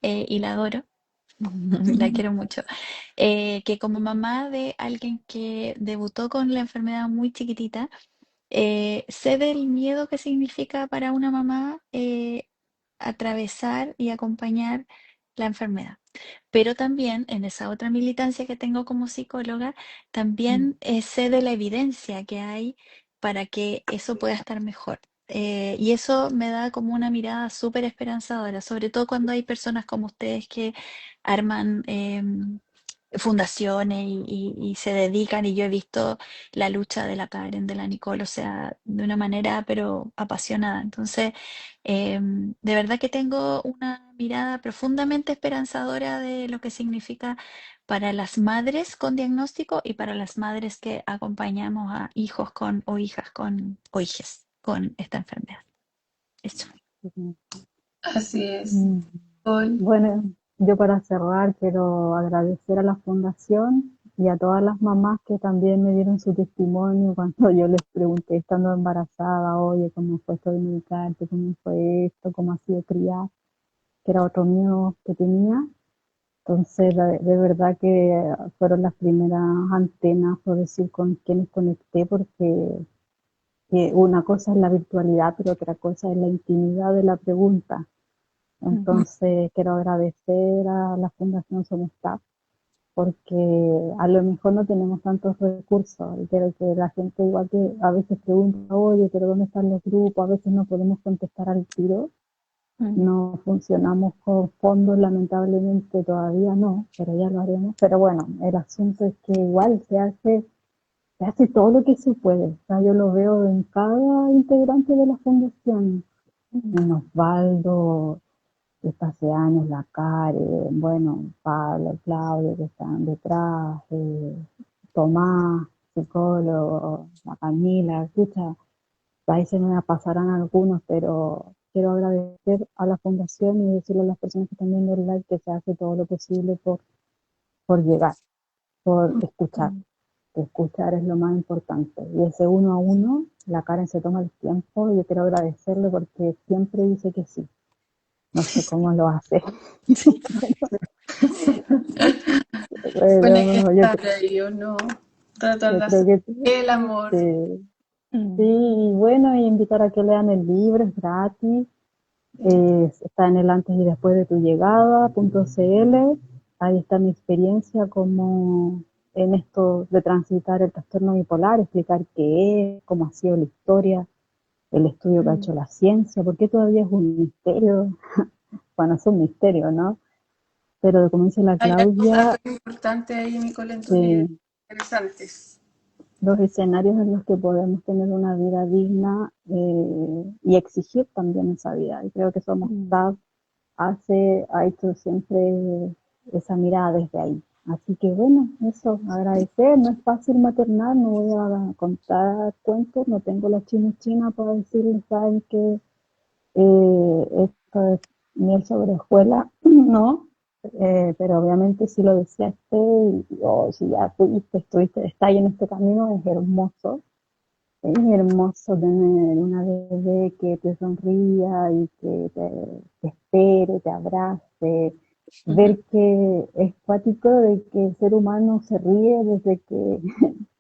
y la adoro. La quiero mucho. Que como mamá de alguien que debutó con la enfermedad muy chiquitita, sé del miedo que significa para una mamá atravesar y acompañar la enfermedad. Pero también en esa otra militancia que tengo como psicóloga, también sé de la evidencia que hay para que eso pueda estar mejor. Y eso me da como una mirada súper esperanzadora, sobre todo cuando hay personas como ustedes que arman fundaciones y se dedican, y yo he visto la lucha de la Karen, de la Nicole, o sea, de una manera pero apasionada. Entonces, de verdad que tengo una mirada profundamente esperanzadora de lo que significa para las madres con diagnóstico y para las madres que acompañamos a hijos con o hijas con o hijes con esta enfermedad. Eso. Así es. Mm, Paul. Bueno, yo para cerrar quiero agradecer a la Fundación y a todas las mamás que también me dieron su testimonio cuando yo les pregunté estando embarazada, oye, ¿cómo fue esto de medicarte? ¿Cómo fue esto? ¿Cómo ha sido criar? Que era otro miedo que tenía. Entonces, de verdad que fueron las primeras antenas, por decir, con quienes conecté, porque que una cosa es la virtualidad, pero otra cosa es la intimidad de la pregunta. Ujú. Entonces, quiero agradecer a la Fundación Somestad porque a lo mejor no tenemos tantos recursos, pero que la gente igual que a veces pregunta, oye, pero ¿dónde están los grupos? A veces no podemos contestar al tiro, Mm. no funcionamos con fondos, lamentablemente todavía no, pero ya lo haremos. Pero bueno, el asunto es que igual se hace todo lo que se puede. O sea, yo lo veo en cada integrante de la fundación, Mm. en Osvaldo, que está hace años, la Karen, bueno, Pablo, Claudio, que están detrás, Tomás, psicólogo, la Camila, escucha, ahí se me pasarán algunos, pero quiero agradecer a la fundación y decirle a las personas que están viendo el live que se hace todo lo posible por llegar, por escuchar, Mm. que escuchar es lo más importante. Y ese uno a uno, la Karen se toma el tiempo y yo quiero agradecerle porque siempre dice que sí. No sé cómo lo hace. Bueno, hay que Pero estar ahí, ¿o no? Tratar yo de creo hacer que el amor. sí. Sí, Mm. y bueno, y invitar a que lean el libro, es gratis. Está en el antes y después de tu llegada.cl. Ahí está mi experiencia como en esto de transitar el trastorno bipolar, explicar qué es, cómo ha sido la historia, el estudio que ha Mm. hecho la ciencia, porque todavía es un misterio. Bueno, es un misterio, ¿no? Pero como dice la Hay algo Claudia, súper importante ahí, Nicole, en tu libro. sí, Interesantes. los escenarios en los que podemos tener una vida digna y exigir también esa vida. Y creo que Somos Mm. TAP ha hecho siempre esa mirada desde ahí. Así que bueno, eso, agradecer, no es fácil maternar, no voy a contar cuentos, no tengo la chimuchina para decirles, saben que esto es miel sobre hojuela, no, pero obviamente si lo deseaste o si ya fuiste, estuviste, está ahí en este camino, es hermoso tener una bebé que te sonría y que te espere, te abrace, ver que es cuático de que el ser humano se ríe desde que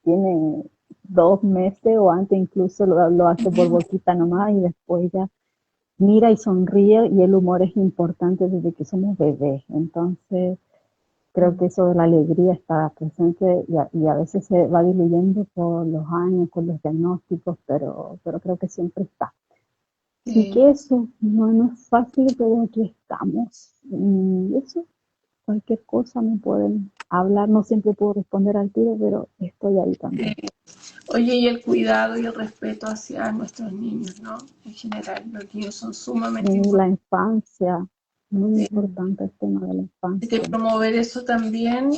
tiene 2 meses o antes incluso lo hace por boquita nomás y después ya mira y sonríe y el humor es importante desde que somos bebés. Entonces, creo que Mm. eso de la alegría está presente y a veces se va diluyendo por los años, con los diagnósticos, pero creo que siempre está. Así Sí. que eso, no es fácil, pero aquí estamos. Y eso, cualquier cosa me pueden hablar, no siempre puedo responder al tiro, pero estoy ahí también. Oye, y el cuidado y el respeto hacia nuestros niños, ¿no? En general, los niños son sumamente Y la importantes. infancia, muy Mm. importante el tema de la Hay que infancia. promover eso también.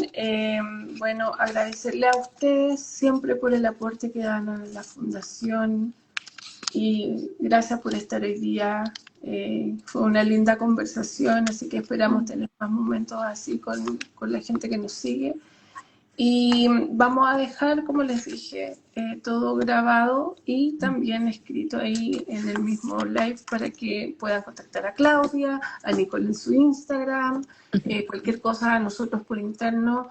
Bueno, agradecerle a ustedes siempre por el aporte que dan a la fundación y gracias por estar hoy día. Fue una linda conversación, así que esperamos Mm. tener más momentos así con la gente que nos sigue. Y vamos a dejar, como les dije, todo grabado y también escrito ahí en el mismo live para que puedan contactar a Claudia, a Nicole en su Instagram, cualquier cosa a nosotros por interno.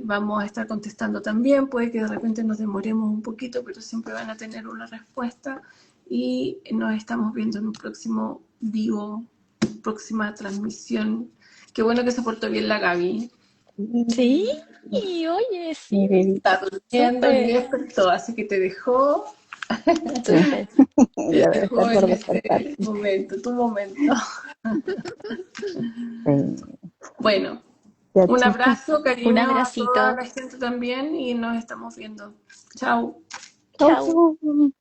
Vamos a estar contestando también, puede que de repente nos demoremos un poquito, pero siempre van a tener una respuesta y nos estamos viendo en un próximo vivo, próxima transmisión. Qué bueno que se portó bien la Gaby. Sí, oye, sí, Mi Está bebita. durmiendo, ni súper, despertó, así que Sí, súper. te ya debe dejó estar por en despertar. este momento, tu momento. Sí. Bueno, Ya, un chicos. abrazo, Un cariño a toda abracito. la gente también y nos estamos viendo. Chao. Chau, Chau. chau.